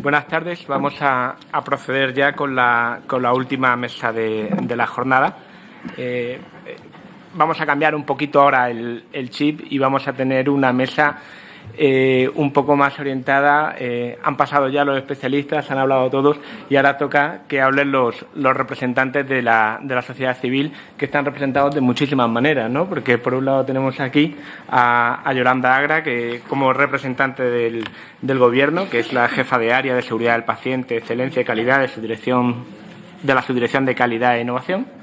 Buenas tardes. Vamos a proceder ya con la última mesa de la jornada. Vamos a cambiar un poquito ahora el chip y vamos a tener una mesa un poco más orientada. Han pasado ya los especialistas, han hablado todos y ahora toca que hablen los representantes de la sociedad civil, que están representados de muchísimas maneras, ¿no? Porque por un lado tenemos aquí a Yolanda Agra, que como representante del Gobierno, que es la jefa de área de seguridad del paciente, excelencia y calidad de la Subdirección de Calidad e Innovación.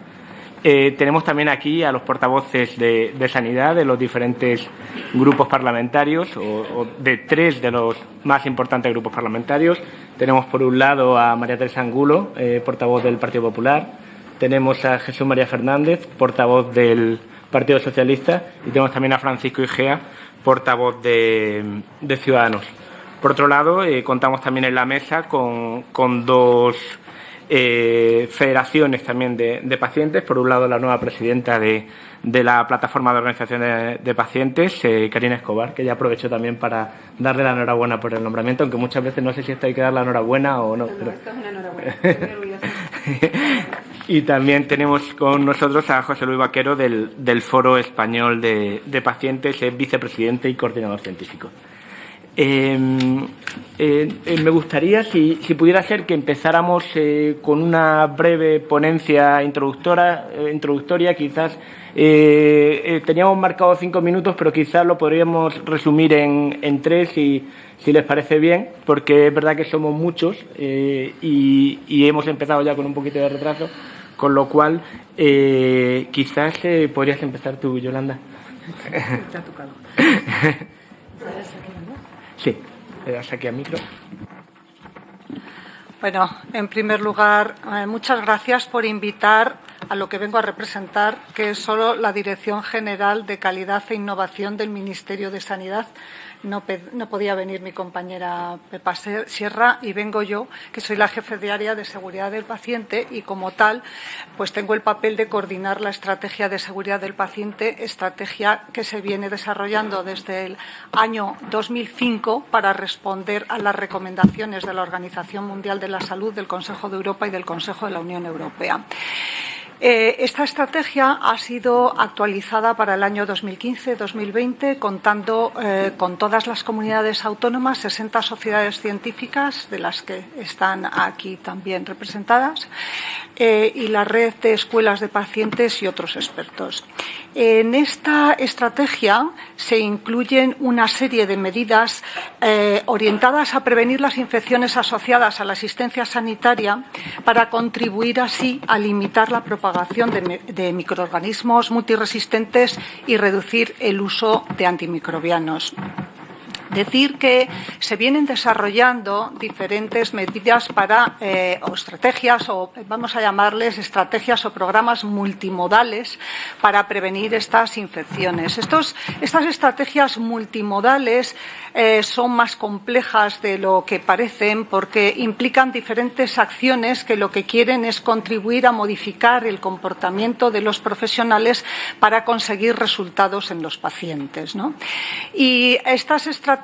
Tenemos también aquí a los portavoces de Sanidad de los diferentes grupos parlamentarios o de tres de los más importantes grupos parlamentarios. Tenemos por un lado a María Teresa Angulo, portavoz del Partido Popular. Tenemos a Jesús María Fernández, portavoz del Partido Socialista. Y tenemos también a Francisco Igea, portavoz de Ciudadanos. Por otro lado, contamos también en la mesa con dos federaciones también de pacientes. Por un lado, la nueva presidenta de la plataforma de organización de pacientes, Karina Escobar, que ya aprovecho también para darle la enhorabuena por el nombramiento, aunque muchas veces no sé si esto hay que dar la enhorabuena o no. Pero esto es una enhorabuena. Estoy orgullosa. Y también tenemos con nosotros a José Luis Vaquero del Foro Español de Pacientes, es vicepresidente y coordinador científico. Me gustaría, si pudiera ser, que empezáramos con una breve ponencia introductoria. Quizás teníamos marcado 5 minutos, pero quizás lo podríamos resumir en 3, si les parece bien, porque es verdad que somos muchos y hemos empezado ya con un poquito de retraso, con lo cual quizás podrías empezar tú, Yolanda. Te ha tocado. Sí, le das aquí al micro. Bueno, en primer lugar, muchas gracias por invitar a lo que vengo a representar, que es solo la Dirección General de Calidad e Innovación del Ministerio de Sanidad. No podía venir mi compañera Pepa Sierra y vengo yo, que soy la jefe de área de seguridad del paciente y, como tal, pues tengo el papel de coordinar la estrategia de seguridad del paciente, estrategia que se viene desarrollando desde el año 2005 para responder a las recomendaciones de la Organización Mundial de la Salud, del Consejo de Europa y del Consejo de la Unión Europea. Esta estrategia ha sido actualizada para el año 2015-2020, contando con todas las comunidades autónomas, 60 sociedades científicas, de las que están aquí también representadas, y la red de escuelas de pacientes y otros expertos. En esta estrategia se incluyen una serie de medidas orientadas a prevenir las infecciones asociadas a la asistencia sanitaria para contribuir así a limitar la propagación de microorganismos multiresistentes y reducir el uso de antimicrobianos. Decir que se vienen desarrollando diferentes medidas o estrategias, o vamos a llamarles estrategias o programas multimodales para prevenir estas infecciones. Estas estrategias multimodales son más complejas de lo que parecen, porque implican diferentes acciones que lo que quieren es contribuir a modificar el comportamiento de los profesionales para conseguir resultados en los pacientes, ¿no? Y estas estrategias,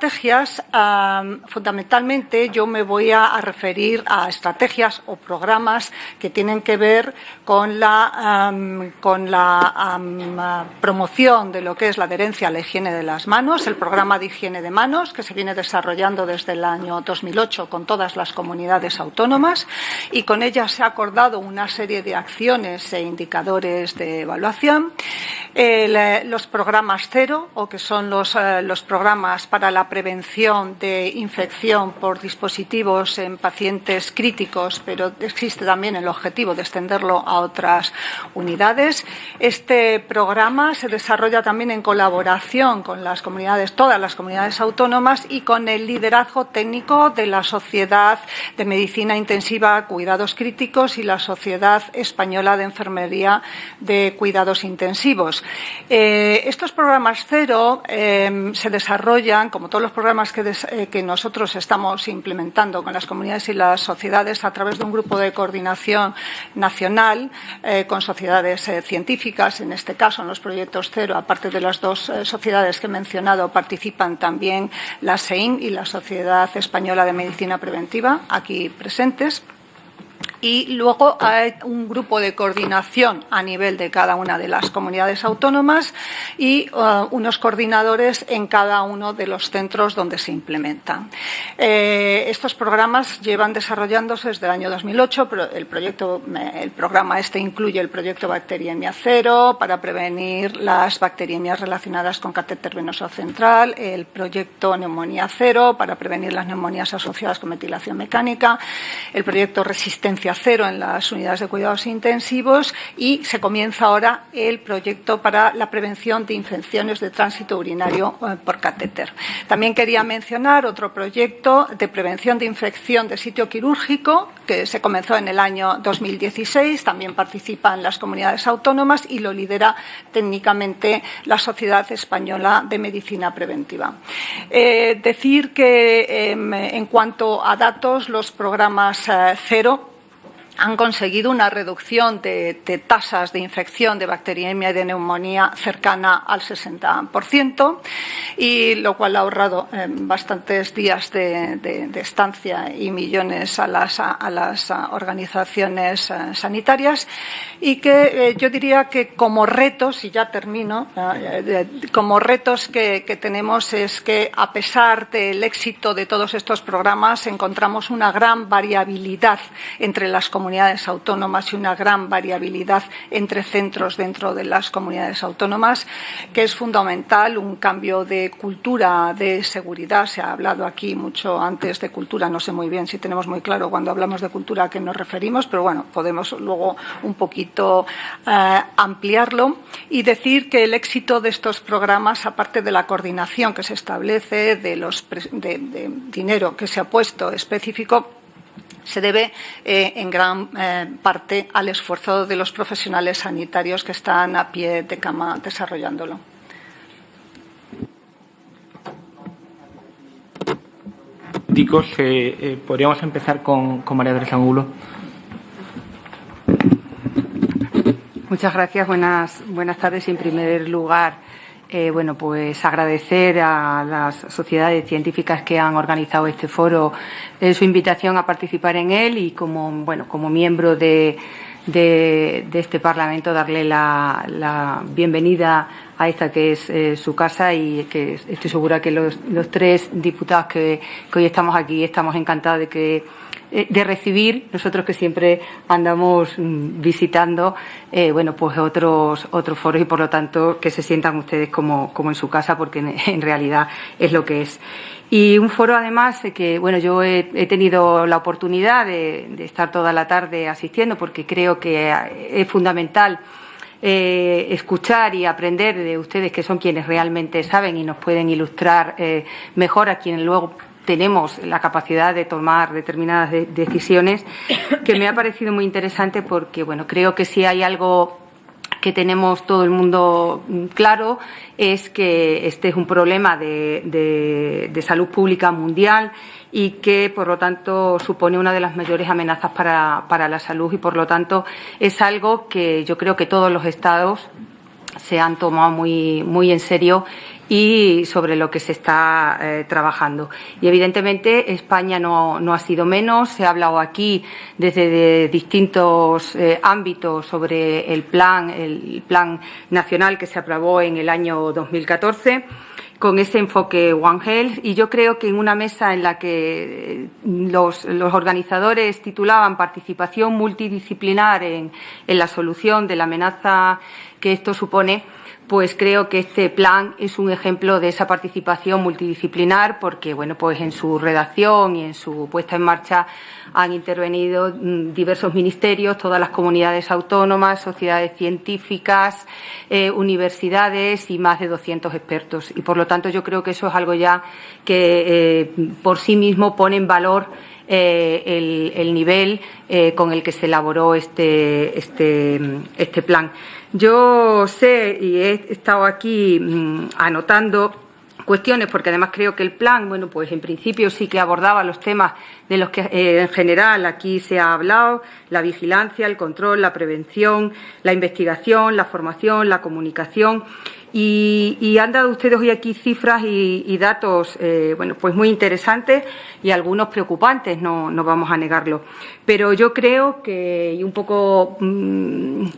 fundamentalmente, yo me voy a referir a estrategias o programas que tienen que ver con la promoción de lo que es la adherencia a la higiene de las manos, el programa de higiene de manos, que se viene desarrollando desde el año 2008 con todas las comunidades autónomas, y con ellas se ha acordado una serie de acciones e indicadores de evaluación. Los programas cero, o que son los programas para la prevención de infección por dispositivos en pacientes críticos, pero existe también el objetivo de extenderlo a otras unidades. Este programa se desarrolla también en colaboración con todas las comunidades autónomas y con el liderazgo técnico de la Sociedad de Medicina Intensiva Cuidados Críticos y la Sociedad Española de Enfermería de Cuidados Intensivos. Estos programas cero se desarrollan, como todos los programas que nosotros estamos implementando con las comunidades y las sociedades a través de un grupo de coordinación nacional con sociedades científicas, en este caso en los proyectos Cero, aparte de las dos sociedades que he mencionado, participan también la SEIN y la Sociedad Española de Medicina Preventiva, aquí presentes. Y luego hay un grupo de coordinación a nivel de cada una de las comunidades autónomas y unos coordinadores en cada uno de los centros donde se implementan. Estos programas llevan desarrollándose desde el año 2008, pero el programa incluye el proyecto Bacteriemia Cero para prevenir las bacteriemias relacionadas con catéter venoso central, el proyecto Neumonía Cero para prevenir las neumonías asociadas con metilación mecánica, el proyecto Resistencia Cero en las unidades de cuidados intensivos y se comienza ahora el proyecto para la prevención de infecciones de tránsito urinario por catéter. También quería mencionar otro proyecto de prevención de infección de sitio quirúrgico que se comenzó en el año 2016. También participan las comunidades autónomas y lo lidera técnicamente la Sociedad Española de Medicina Preventiva. Decir que en cuanto a datos, los programas Cero han conseguido una reducción de tasas de infección de bacteriemia y de neumonía cercana al 60%, y lo cual ha ahorrado bastantes días de estancia y millones a las organizaciones sanitarias, y que yo diría que como retos, y ya termino, como retos que tenemos es que a pesar del éxito de todos estos programas encontramos una gran variabilidad entre las comunidades autónomas y una gran variabilidad entre centros dentro de las comunidades autónomas, que es fundamental un cambio de cultura de seguridad. Se ha hablado aquí mucho antes de cultura, no sé muy bien si tenemos muy claro cuando hablamos de cultura a qué nos referimos, pero bueno, podemos luego un poquito ampliarlo y decir que el éxito de estos programas, aparte de la coordinación que se establece, de dinero que se ha puesto específico, se debe en gran parte al esfuerzo de los profesionales sanitarios que están a pie de cama desarrollándolo. Chicos, podríamos empezar con María Teresa Angulo. Muchas gracias. Buenas tardes. En primer lugar, pues agradecer a las sociedades científicas que han organizado este foro su invitación a participar en él, y como miembro de este Parlamento darle la bienvenida a esta que es su casa, y que estoy segura que los tres diputados que hoy estamos aquí estamos encantados de recibir, nosotros que siempre andamos visitando pues otros foros, y por lo tanto que se sientan ustedes como en su casa, porque en realidad es lo que es. Y un foro además que yo he tenido la oportunidad de estar toda la tarde asistiendo, porque creo que es fundamental escuchar y aprender de ustedes, que son quienes realmente saben y nos pueden ilustrar mejor a quienes luego tenemos la capacidad de tomar determinadas decisiones, que me ha parecido muy interesante, porque creo que si hay algo que tenemos todo el mundo claro es que este es un problema de salud pública mundial, y que por lo tanto supone una de las mayores amenazas para la salud, y por lo tanto es algo que yo creo que todos los estados se han tomado muy en serio, y sobre lo que se está trabajando. Y evidentemente España no ha sido menos. Se ha hablado aquí desde distintos ámbitos sobre el plan nacional que se aprobó en el año 2014 con ese enfoque One Health, y yo creo que en una mesa en la que los organizadores titulaban Participación multidisciplinar en la solución de la amenaza que esto supone, pues creo que este plan es un ejemplo de esa participación multidisciplinar, porque pues en su redacción y en su puesta en marcha han intervenido diversos ministerios, todas las comunidades autónomas, sociedades científicas, universidades y más de 200 expertos. Y por lo tanto yo creo que eso es algo ya que por sí mismo pone en valor el nivel con el que se elaboró este plan. Yo sé, y he estado aquí anotando cuestiones, porque además creo que el plan, bueno, pues en principio sí que abordaba los temas de los que en general aquí se ha hablado: la vigilancia, el control, la prevención, la investigación, la formación, la comunicación. Y han dado ustedes hoy aquí cifras y datos, bueno, pues muy interesantes y algunos preocupantes, no vamos a negarlo. Pero yo creo que, y un poco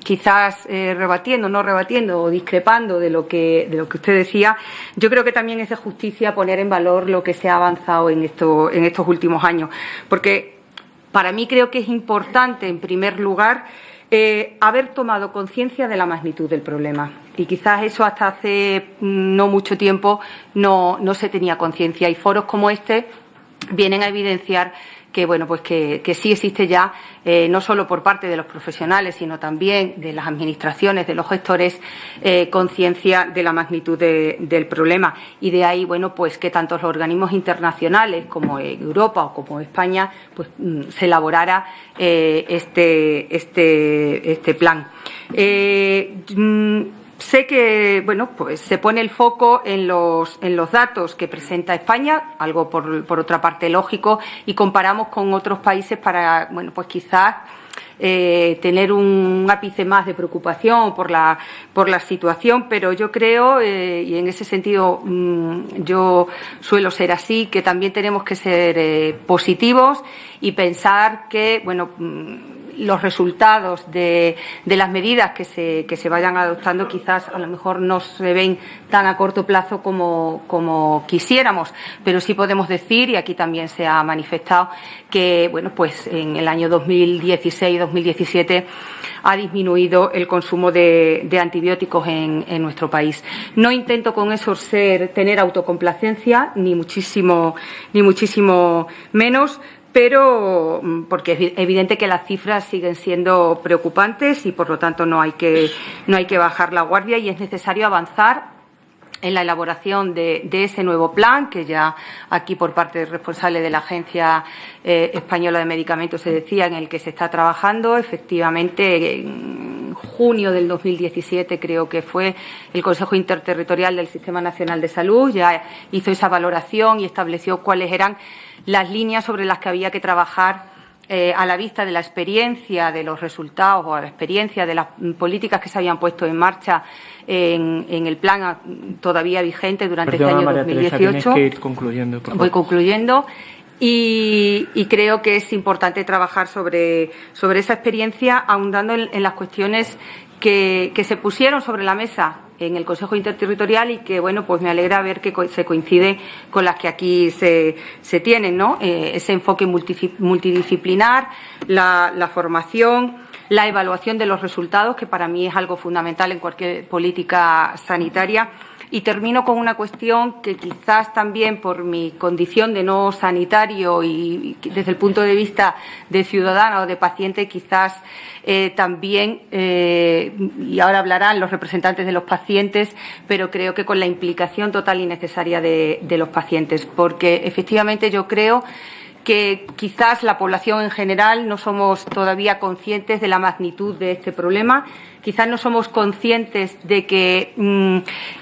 quizás no rebatiendo o discrepando de lo que usted decía, yo creo que también es de justicia poner en valor lo que se ha avanzado en estos últimos años. Porque para mí creo que es importante, en primer lugar, haber tomado conciencia de la magnitud del problema. Y quizás eso hasta hace no mucho tiempo no se tenía conciencia. Y foros como este vienen a evidenciar que, bueno, pues que sí existe ya, no solo por parte de los profesionales, sino también de las administraciones, de los gestores, conciencia de la magnitud del problema. Y de ahí, bueno, pues que tanto los organismos internacionales como Europa o como España, pues se elaborara este plan. Sé que, bueno, pues se pone el foco en los datos que presenta España, algo por otra parte lógico, y comparamos con otros países para, bueno, pues quizás tener un ápice más de preocupación por la situación, pero yo creo, y en ese sentido yo suelo ser así, que también tenemos que ser positivos y pensar que, bueno, los resultados de las medidas que se vayan adoptando quizás a lo mejor no se ven tan a corto plazo como quisiéramos, pero sí podemos decir, y aquí también se ha manifestado, que, bueno, pues en el año 2016-2017 ha disminuido el consumo de antibióticos en nuestro país. No intento con eso tener autocomplacencia, ni muchísimo menos, pero porque es evidente que las cifras siguen siendo preocupantes y, por lo tanto, no hay que bajar la guardia, y es necesario avanzar en la elaboración de ese nuevo plan, que ya aquí por parte del responsable de la Agencia Española de Medicamentos se decía, en el que se está trabajando. Efectivamente, en junio del 2017 creo que fue, el Consejo Interterritorial del Sistema Nacional de Salud ya hizo esa valoración y estableció cuáles eran las líneas sobre las que había que trabajar a la vista de la experiencia, de los resultados, o a la experiencia de las políticas que se habían puesto en marcha en el plan todavía vigente durante este año María 2018. Teresa, tienes que ir concluyendo, por favor. Voy concluyendo. Y creo que es importante trabajar sobre esa experiencia, ahondando en las cuestiones que se pusieron sobre la mesa en el Consejo Interterritorial y que, bueno, pues me alegra ver que se coincide con las que aquí se tienen, ¿no? Ese enfoque multidisciplinar, la formación, la evaluación de los resultados, que para mí es algo fundamental en cualquier política sanitaria. Y termino con una cuestión que quizás también por mi condición de no sanitario y desde el punto de vista de ciudadana o de paciente, quizás también, y ahora hablarán los representantes de los pacientes, pero creo que con la implicación total y necesaria de los pacientes, porque efectivamente yo creo que quizás la población en general no somos todavía conscientes de la magnitud de este problema. Quizás no somos conscientes de que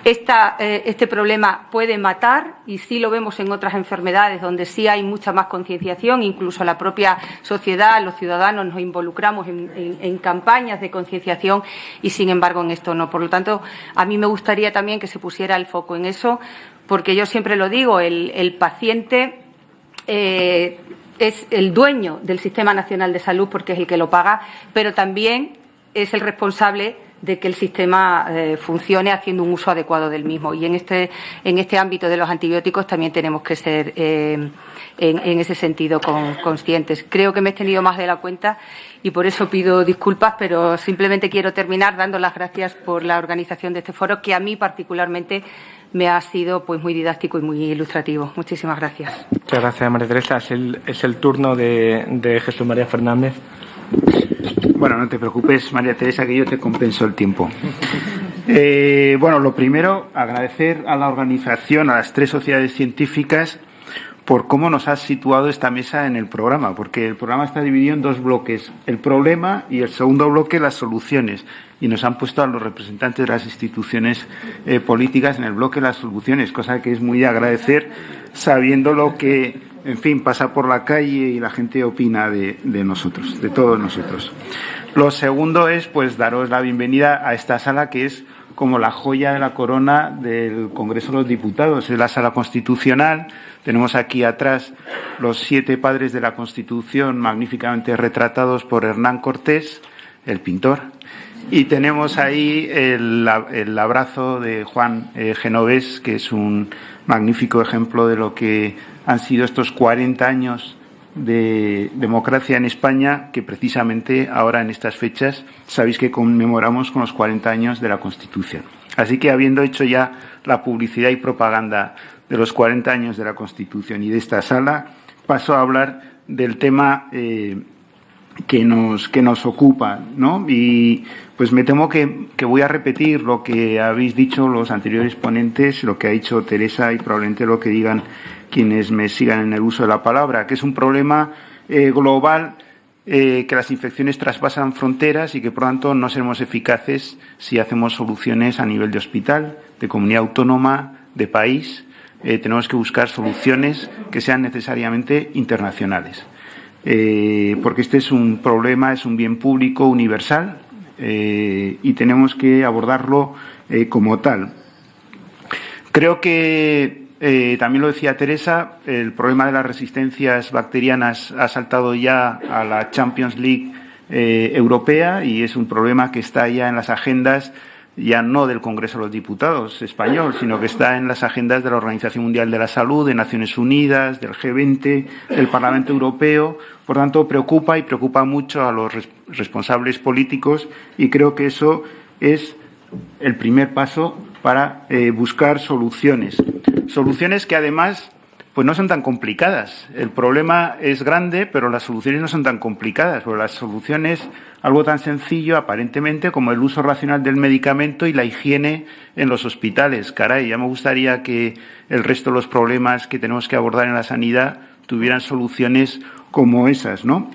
este problema puede matar, y sí lo vemos en otras enfermedades donde sí hay mucha más concienciación, incluso la propia sociedad, los ciudadanos nos involucramos en campañas de concienciación, y sin embargo en esto no. Por lo tanto, a mí me gustaría también que se pusiera el foco en eso, porque yo siempre lo digo, el paciente es el dueño del Sistema Nacional de Salud porque es el que lo paga, pero también es el responsable de que el sistema funcione haciendo un uso adecuado del mismo. Y en este ámbito de los antibióticos también tenemos que ser, en ese sentido, conscientes. Creo que me he extendido más de la cuenta y por eso pido disculpas, pero simplemente quiero terminar dando las gracias por la organización de este foro, que a mí particularmente me ha sido, pues, muy didáctico y muy ilustrativo. Muchísimas gracias. Muchas gracias, María Teresa. Es el turno de Jesús María Fernández. Bueno, no te preocupes, María Teresa, que yo te compenso el tiempo. Bueno, lo primero, agradecer a la organización, a las tres sociedades científicas, por cómo nos has situado esta mesa en el programa, porque el programa está dividido en dos bloques, el problema y el segundo bloque, las soluciones. Y nos han puesto a los representantes de las instituciones políticas en el bloque las soluciones, cosa que es muy de agradecer, sabiendo lo que, en fin, pasa por la calle y la gente opina de nosotros, de todos nosotros. Lo segundo es, pues, daros la bienvenida a esta sala que es como la joya de la corona del Congreso de los Diputados. Es la sala constitucional. Tenemos aquí atrás los 7 padres de la Constitución magníficamente retratados por Hernán Cortés, el pintor. Y tenemos ahí el abrazo de Juan Genovés, que es un magnífico ejemplo de lo que han sido estos 40 años de democracia en España, que precisamente ahora en estas fechas sabéis que conmemoramos con los 40 años de la Constitución. Así que, habiendo hecho ya la publicidad y propaganda de los 40 años de la Constitución y de esta sala, paso a hablar del tema que nos ocupa, ¿no? Y pues me temo que voy a repetir lo que habéis dicho los anteriores ponentes, lo que ha dicho Teresa y probablemente lo que digan quienes me sigan en el uso de la palabra, que es un problema global, que las infecciones traspasan fronteras y que, por tanto, no seremos eficaces si hacemos soluciones a nivel de hospital, de comunidad autónoma, de país. Tenemos que buscar soluciones que sean necesariamente internacionales. Porque este es un problema, es un bien público universal y tenemos que abordarlo como tal. Creo que también lo decía Teresa, el problema de las resistencias bacterianas ha saltado ya a la Champions League europea y es un problema que está ya en las agendas, ya no del Congreso de los Diputados español, sino que está en las agendas de la Organización Mundial de la Salud, de Naciones Unidas, del G20, del Parlamento Europeo. Por tanto, preocupa y preocupa mucho a los responsables políticos y creo que eso es el primer paso para buscar soluciones. Soluciones que, además, pues no son tan complicadas. El problema es grande, pero las soluciones no son tan complicadas, porque la solución es algo tan sencillo, aparentemente, como el uso racional del medicamento y la higiene en los hospitales. Caray, ya me gustaría que el resto de los problemas que tenemos que abordar en la sanidad tuvieran soluciones como esas, ¿no?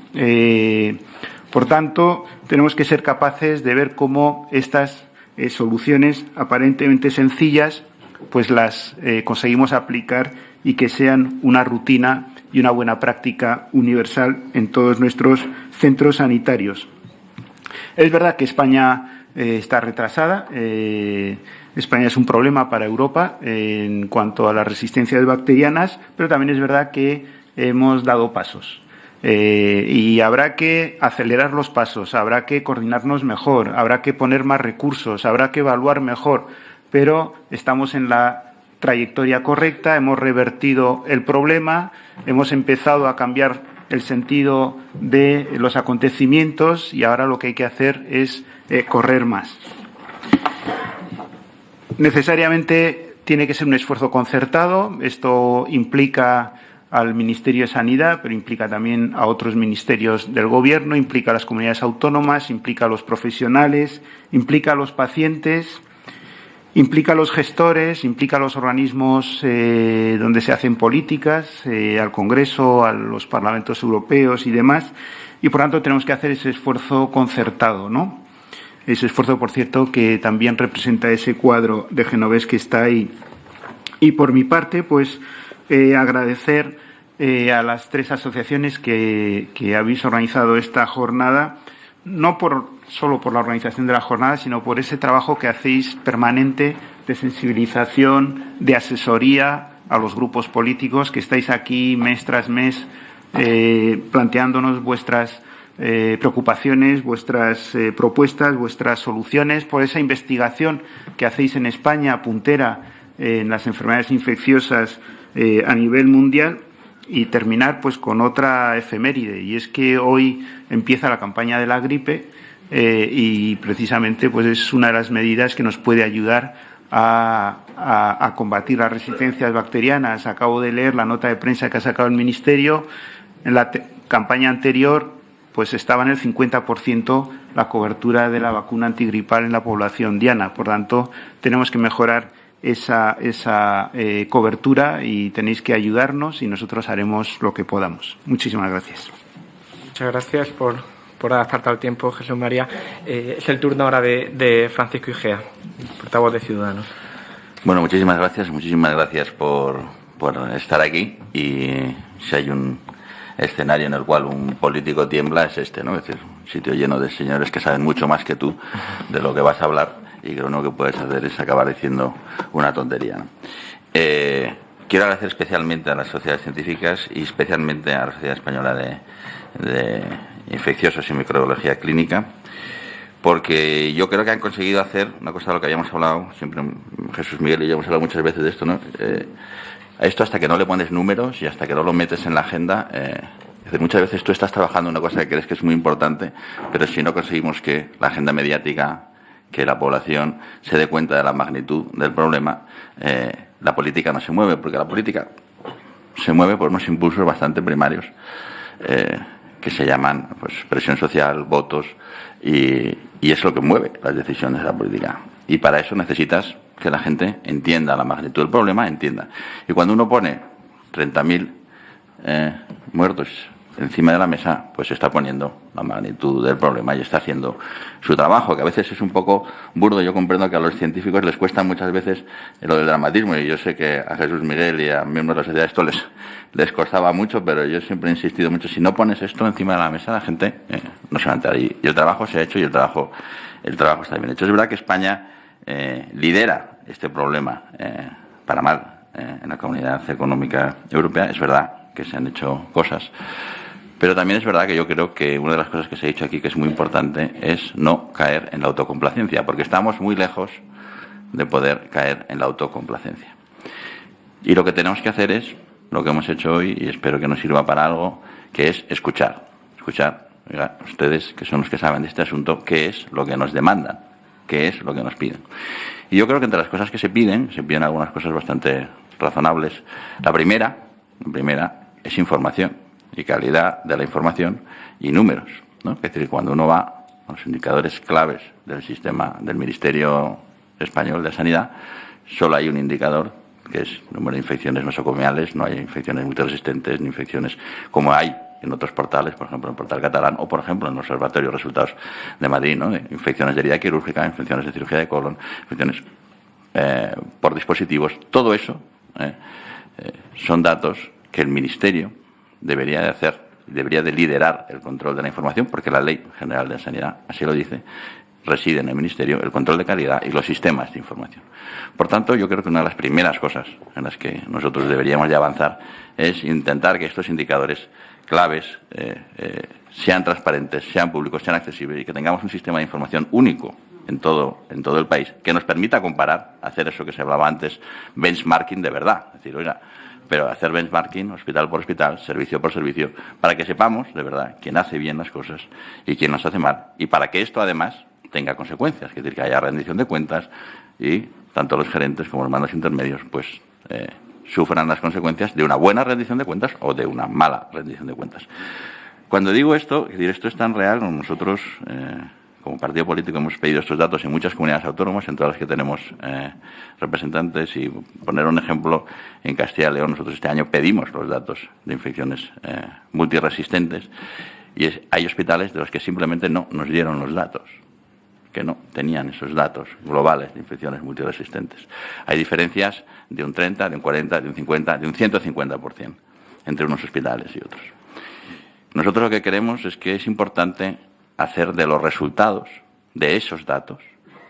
Por tanto, tenemos que ser capaces de ver cómo estas soluciones aparentemente sencillas pues las conseguimos aplicar y que sean una rutina y una buena práctica universal en todos nuestros centros sanitarios. Es verdad que España está retrasada. España es un problema para Europa en cuanto a las resistencias bacterianas, pero también es verdad que hemos dado pasos. Y habrá que acelerar los pasos, habrá que coordinarnos mejor, habrá que poner más recursos, habrá que evaluar mejor, pero estamos en la trayectoria correcta, hemos revertido el problema, hemos empezado a cambiar el sentido de los acontecimientos y ahora lo que hay que hacer es correr más. Necesariamente tiene que ser un esfuerzo concertado. Esto implica al Ministerio de Sanidad, pero implica también a otros ministerios del Gobierno, implica a las comunidades autónomas, implica a los profesionales, implica a los pacientes, implica a los gestores, implica a los organismos donde se hacen políticas, al Congreso, a los parlamentos europeos y demás, y por tanto tenemos que hacer ese esfuerzo concertado, ¿no? Ese esfuerzo, por cierto, que también representa ese cuadro de Genovés que está ahí. Y por mi parte, pues agradecer a las 3 asociaciones que habéis organizado esta jornada, no solo por la organización de la jornada, sino por ese trabajo que hacéis permanente de sensibilización, de asesoría a los grupos políticos, que estáis aquí mes tras mes planteándonos vuestras preocupaciones, vuestras propuestas, vuestras soluciones, por esa investigación que hacéis en España, puntera en las enfermedades infecciosas a nivel mundial. Y terminar pues con otra efeméride, y es que hoy empieza la campaña de la gripe y precisamente pues es una de las medidas que nos puede ayudar a combatir las resistencias bacterianas. Acabo de leer la nota de prensa que ha sacado el Ministerio. En la campaña anterior pues estaba en el 50% la cobertura de la vacuna antigripal en la población diana. Por tanto, tenemos que mejorar esa cobertura y tenéis que ayudarnos y nosotros haremos lo que podamos. Muchísimas gracias. Muchas gracias por adaptarte al tiempo, Jesús María. Es el turno ahora de Francisco Igea, portavoz de Ciudadanos. Bueno, muchísimas gracias por estar aquí. Y si hay un escenario en el cual un político tiembla, es este, ¿no? Es decir, un sitio lleno de señores que saben mucho más que tú de lo que vas a hablar y que lo único que puedes hacer es acabar diciendo una tontería, ¿no? Quiero agradecer especialmente a las sociedades científicas y especialmente a la Sociedad Española de Infecciosos y Microbiología Clínica, porque yo creo que han conseguido hacer una cosa de lo que habíamos hablado, siempre Jesús Miguel y yo hemos hablado muchas veces de esto, ¿no? Esto hasta que no le pones números y hasta que no lo metes en la agenda, es decir, muchas veces tú estás trabajando en una cosa que crees que es muy importante, pero si no conseguimos que la agenda mediática, que la población se dé cuenta de la magnitud del problema, la política no se mueve, porque la política se mueve por unos impulsos bastante primarios que se llaman pues presión social, votos, y es lo que mueve las decisiones de la política. Y para eso necesitas que la gente entienda la magnitud del problema, entienda. Y cuando uno pone 30.000 muertos encima de la mesa, pues está poniendo la magnitud del problema y está haciendo su trabajo, que a veces es un poco burdo. Yo comprendo que a los científicos les cuesta muchas veces lo del dramatismo, y yo sé que a Jesús Miguel y a miembros de la sociedad esto les costaba mucho, pero yo siempre he insistido mucho, si no pones esto encima de la mesa, la gente no se va a enterar. Y el trabajo se ha hecho y el trabajo está bien hecho. Es verdad que España lidera este problema para mal en la Comunidad Económica Europea. Es verdad que se han hecho cosas, pero también es verdad que yo creo que una de las cosas que se ha dicho aquí que es muy importante es no caer en la autocomplacencia, porque estamos muy lejos de poder caer en la autocomplacencia. Y lo que tenemos que hacer es lo que hemos hecho hoy, y espero que nos sirva para algo, que es escuchar. Oiga, ustedes, que son los que saben de este asunto, qué es lo que nos demandan, qué es lo que nos piden. Y yo creo que entre las cosas que se piden algunas cosas bastante razonables. La primera es información, y calidad de la información y números, ¿no? Es decir, cuando uno va a los indicadores claves del sistema del Ministerio Español de Sanidad, solo hay un indicador, que es el número de infecciones nosocomiales. No hay infecciones multiresistentes ni infecciones como hay en otros portales, por ejemplo en el portal catalán o por ejemplo en el Observatorio de Resultados de Madrid, ¿no? Infecciones de herida quirúrgica, infecciones de cirugía de colon, infecciones por dispositivos. Todo eso son datos que el Ministerio debería de hacer, debería de liderar el control de la información, porque la Ley General de Sanidad así lo dice. Reside en el Ministerio el control de calidad y los sistemas de información. Por tanto, yo creo que una de las primeras cosas en las que nosotros deberíamos de avanzar es intentar que estos indicadores claves sean transparentes, sean públicos, sean accesibles, y que tengamos un sistema de información único en todo el país, que nos permita comparar, hacer eso que se hablaba antes, benchmarking de verdad. Es decir, oiga, pero hacer benchmarking hospital por hospital, servicio por servicio, para que sepamos de verdad quién hace bien las cosas y quién las hace mal, y para que esto además tenga consecuencias, es decir, que haya rendición de cuentas y tanto los gerentes como los mandos intermedios pues sufran las consecuencias de una buena rendición de cuentas o de una mala rendición de cuentas. Cuando digo esto, es decir, esto es tan real como nosotros como partido político hemos pedido estos datos en muchas comunidades autónomas, entre las que tenemos representantes, y poner un ejemplo, en Castilla y León nosotros este año pedimos los datos de infecciones multiresistentes, y hay hospitales de los que simplemente no nos dieron los datos, que no tenían esos datos globales de infecciones multiresistentes. Hay diferencias de un 30, de un 40, de un 50, de un 150% entre unos hospitales y otros. Nosotros lo que queremos es que es importante hacer de los resultados de esos datos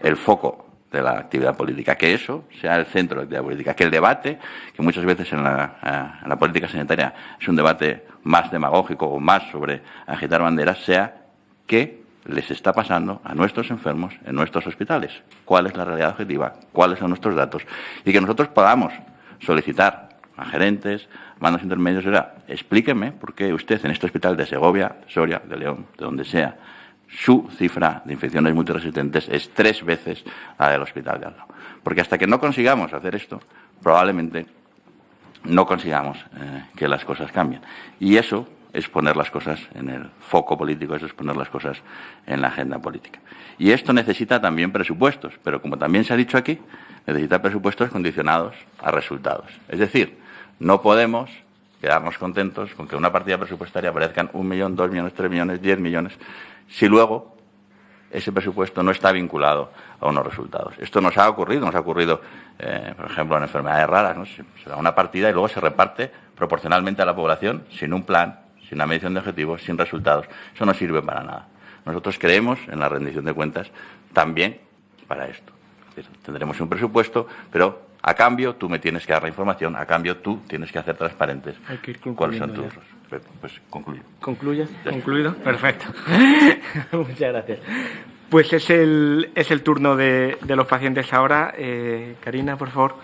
el foco de la actividad política, que eso sea el centro de la actividad política, que el debate, que muchas veces en la política sanitaria es un debate más demagógico o más sobre agitar banderas, sea qué les está pasando a nuestros enfermos en nuestros hospitales, cuál es la realidad objetiva, cuáles son nuestros datos, y que nosotros podamos solicitar a gerentes, mandos intermedios, explíqueme por qué usted en este hospital de Segovia, Soria, de León, de donde sea, su cifra de infecciones multiresistentes es 3 veces la del hospital de al lado. Porque hasta que no consigamos hacer esto, probablemente no consigamos que las cosas cambien. Y eso es poner las cosas en el foco político, es poner las cosas en la agenda política. Y esto necesita también presupuestos, pero como también se ha dicho aquí, necesita presupuestos condicionados a resultados. Es decir, no podemos quedarnos contentos con que una partida presupuestaria aparezcan 1 millón, 2 millones, 3 millones, 10 millones, si luego ese presupuesto no está vinculado a unos resultados. Esto nos ha ocurrido, por ejemplo, en enfermedades raras, ¿no? Se da una partida y luego se reparte proporcionalmente a la población sin un plan, sin una medición de objetivos, sin resultados. Eso no sirve para nada. Nosotros creemos en la rendición de cuentas también para esto. Es decir, tendremos un presupuesto, pero a cambio tú me tienes que dar la información, a cambio tú tienes que hacer transparentes cuáles son tus... Pues concluyo. ¿Concluyes? ¿Concluido? Perfecto. Muchas gracias. Pues es el turno de los pacientes ahora. Karina, por favor.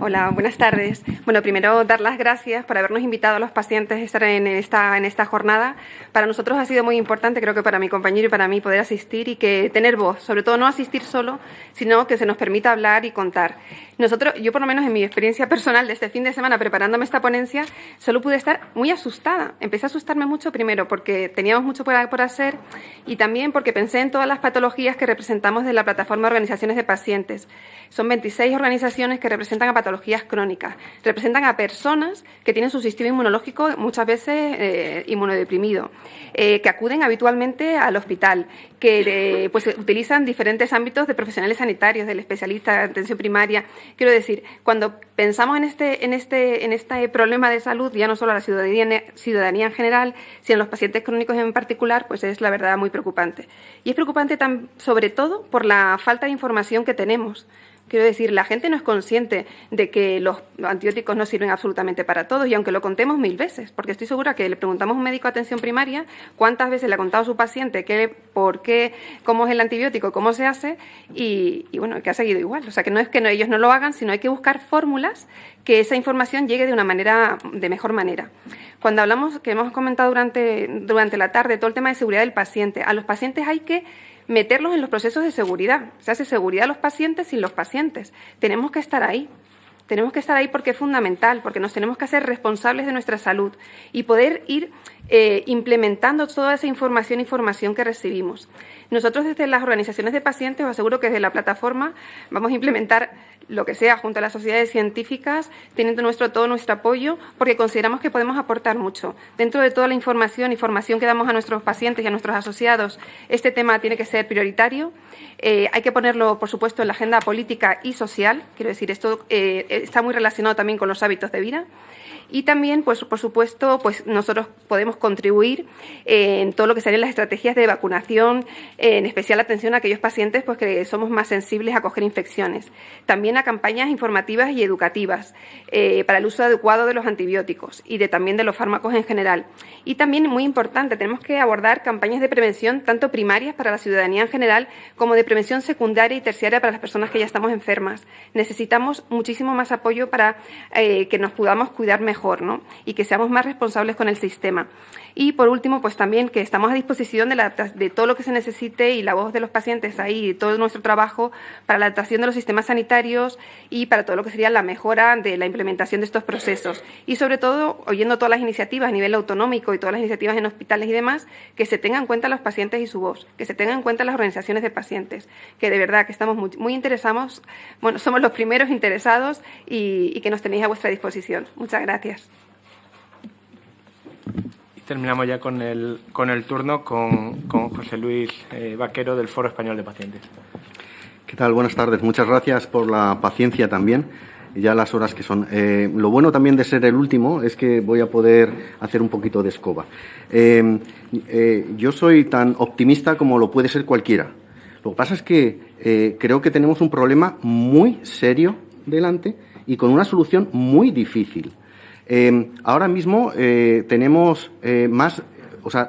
Hola, buenas tardes. Bueno, primero dar las gracias por habernos invitado a los pacientes a estar en esta jornada. Para nosotros ha sido muy importante, creo que para mi compañero y para mí, poder asistir y que tener voz, sobre todo no asistir solo, sino que se nos permita hablar y contar. Yo por lo menos en mi experiencia personal de este fin de semana preparándome esta ponencia, solo pude estar muy asustada. Empecé a asustarme mucho primero porque teníamos mucho por hacer y también porque pensé en todas las patologías que representamos de la plataforma de organizaciones de pacientes. Son 26 organizaciones que representan a patologías crónicas, representan a personas que tienen su sistema inmunológico muchas veces inmunodeprimido, que acuden habitualmente al hospital, que pues utilizan diferentes ámbitos de profesionales sanitarios, del especialista de atención primaria. Quiero decir, cuando pensamos en este problema de salud, ya no solo a la ciudadanía en general, sino a los pacientes crónicos en particular, pues es la verdad muy preocupante. Y es preocupante sobre todo por la falta de información que tenemos. Quiero decir, la gente no es consciente de que los antibióticos no sirven absolutamente para todos, y aunque lo contemos 1000 veces, porque estoy segura que le preguntamos a un médico de atención primaria cuántas veces le ha contado a su paciente por qué, cómo es el antibiótico, cómo se hace, y bueno, que ha seguido igual. O sea, que no es que ellos no lo hagan, sino hay que buscar fórmulas que esa información llegue de mejor manera. Cuando hablamos, que hemos comentado durante la tarde, todo el tema de seguridad del paciente, a los pacientes hay que meterlos en los procesos de seguridad. Se hace seguridad a los pacientes sin los pacientes. Tenemos que estar ahí. Tenemos que estar ahí porque es fundamental, porque nos tenemos que hacer responsables de nuestra salud y poder ir implementando toda esa información que recibimos. Nosotros desde las organizaciones de pacientes, os aseguro que desde la plataforma vamos a implementar lo que sea junto a las sociedades científicas, teniendo todo nuestro apoyo, porque consideramos que podemos aportar mucho. Dentro de toda la información que damos a nuestros pacientes y a nuestros asociados, este tema tiene que ser prioritario. Hay que ponerlo, por supuesto, en la agenda política y social. Quiero decir, esto está muy relacionado también con los hábitos de vida. Y también, pues, por supuesto, pues nosotros podemos contribuir en todo lo que serían las estrategias de vacunación, en especial atención a aquellos pacientes pues, que somos más sensibles a coger infecciones. También a campañas informativas y educativas para el uso adecuado de los antibióticos y también de los fármacos en general. Y también, muy importante, tenemos que abordar campañas de prevención tanto primarias para la ciudadanía en general como de prevención secundaria y terciaria para las personas que ya estamos enfermas. Necesitamos muchísimo más apoyo para que nos podamos cuidar mejor, ¿no? Y que seamos más responsables con el sistema. Y, por último, pues también que estamos a disposición de todo lo que se necesite y la voz de los pacientes ahí, y todo nuestro trabajo para la adaptación de los sistemas sanitarios y para todo lo que sería la mejora de la implementación de estos procesos. Y, sobre todo, oyendo todas las iniciativas a nivel autonómico y todas las iniciativas en hospitales y demás, que se tengan en cuenta los pacientes y su voz, que se tengan en cuenta las organizaciones de pacientes, que de verdad que estamos muy interesados, bueno, somos los primeros interesados y que nos tenéis a vuestra disposición. Muchas gracias. Terminamos ya con el turno con José Luis Vaquero del Foro Español de Pacientes. ¿Qué tal? Buenas tardes. Muchas gracias por la paciencia también, ya las horas que son. Lo bueno también de ser el último es que voy a poder hacer un poquito de escoba. Yo soy tan optimista como lo puede ser cualquiera. Lo que pasa es que creo que tenemos un problema muy serio delante y con una solución muy difícil. Ahora mismo tenemos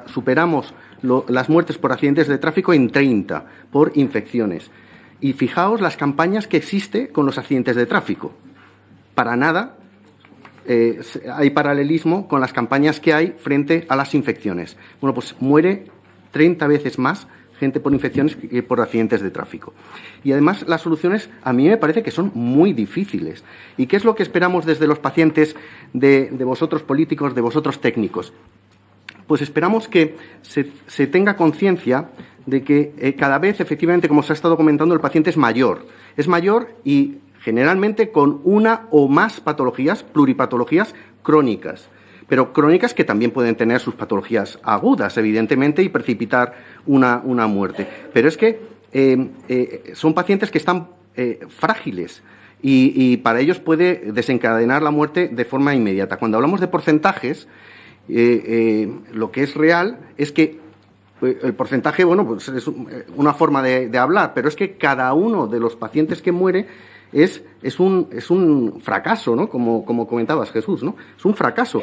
superamos las muertes por accidentes de tráfico en 30 por infecciones. Y fijaos las campañas que existe con los accidentes de tráfico. Para nada hay paralelismo con las campañas que hay frente a las infecciones. Bueno, pues muere 30 veces más gente por infecciones que por accidentes de tráfico. Y además las soluciones a mí me parece que son muy difíciles. ¿Y qué es lo que esperamos desde los pacientes, de vosotros políticos, de vosotros técnicos? Pues esperamos que se tenga conciencia de que cada vez, efectivamente, como se ha estado comentando, el paciente es mayor. Es mayor y generalmente con una o más patologías, pluripatologías crónicas. Pero crónicas que también pueden tener sus patologías agudas, evidentemente, y precipitar una muerte. Pero es que son pacientes que están frágiles y para ellos puede desencadenar la muerte de forma inmediata. Cuando hablamos de porcentajes, lo que es real es que el porcentaje, bueno, pues es una forma de hablar, pero es que cada uno de los pacientes que muere es un fracaso, ¿no? Como comentabas, Jesús, ¿no? Es un fracaso.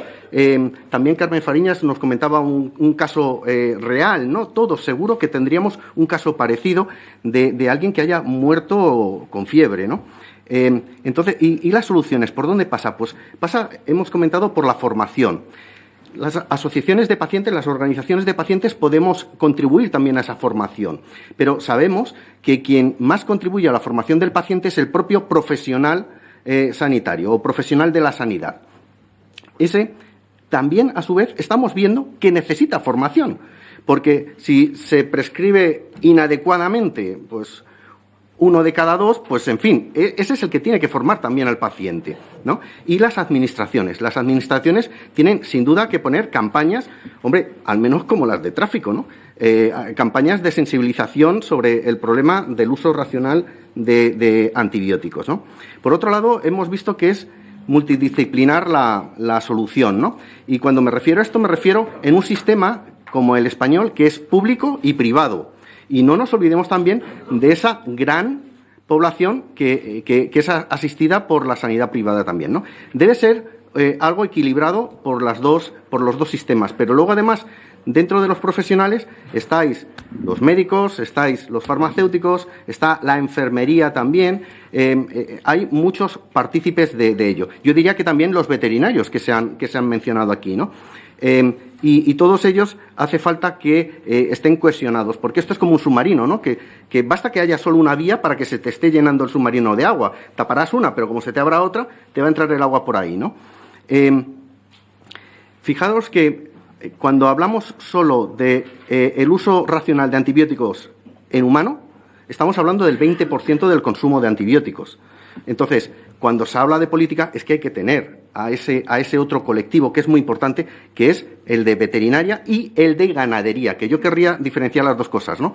También Carmen Fariñas nos comentaba un caso real, ¿no? Todos seguro que tendríamos un caso parecido de alguien que haya muerto con fiebre, ¿no? Entonces, ¿y las soluciones? ¿Por dónde pasa? Pues pasa, hemos comentado, por la formación. Las asociaciones de pacientes, las organizaciones de pacientes podemos contribuir también a esa formación, pero sabemos que quien más contribuye a la formación del paciente es el propio profesional sanitario o profesional de la sanidad. Ese también, a su vez, estamos viendo que necesita formación, porque si se prescribe inadecuadamente, pues 1 de cada 2, pues en fin, ese es el que tiene que formar también al paciente, ¿no? Y las administraciones tienen sin duda que poner campañas, hombre, al menos como las de tráfico, ¿no? Campañas de sensibilización sobre el problema del uso racional de antibióticos, ¿no? Por otro lado, hemos visto que es multidisciplinar la solución, ¿no? Y cuando me refiero a esto, me refiero en un sistema como el español, que es público y privado. Y no nos olvidemos también de esa gran población que es asistida por la sanidad privada también, ¿no? Debe ser algo equilibrado por los dos sistemas. Pero luego, además, dentro de los profesionales estáis los médicos, estáis los farmacéuticos, está la enfermería también. Hay muchos partícipes de ello. Yo diría que también los veterinarios que se han mencionado aquí, ¿no? Y todos ellos hace falta que estén cohesionados, porque esto es como un submarino, ¿no? Que basta que haya solo una vía para que se te esté llenando el submarino de agua. Taparás una, pero como se te abra otra, te va a entrar el agua por ahí, ¿no? Fijaros que cuando hablamos solo de el uso racional de antibióticos en humano, estamos hablando del 20% del consumo de antibióticos. Entonces, cuando se habla de política, es que hay que tener a ese otro colectivo que es muy importante, que es el de veterinaria y el de ganadería, que yo querría diferenciar las dos cosas, ¿no?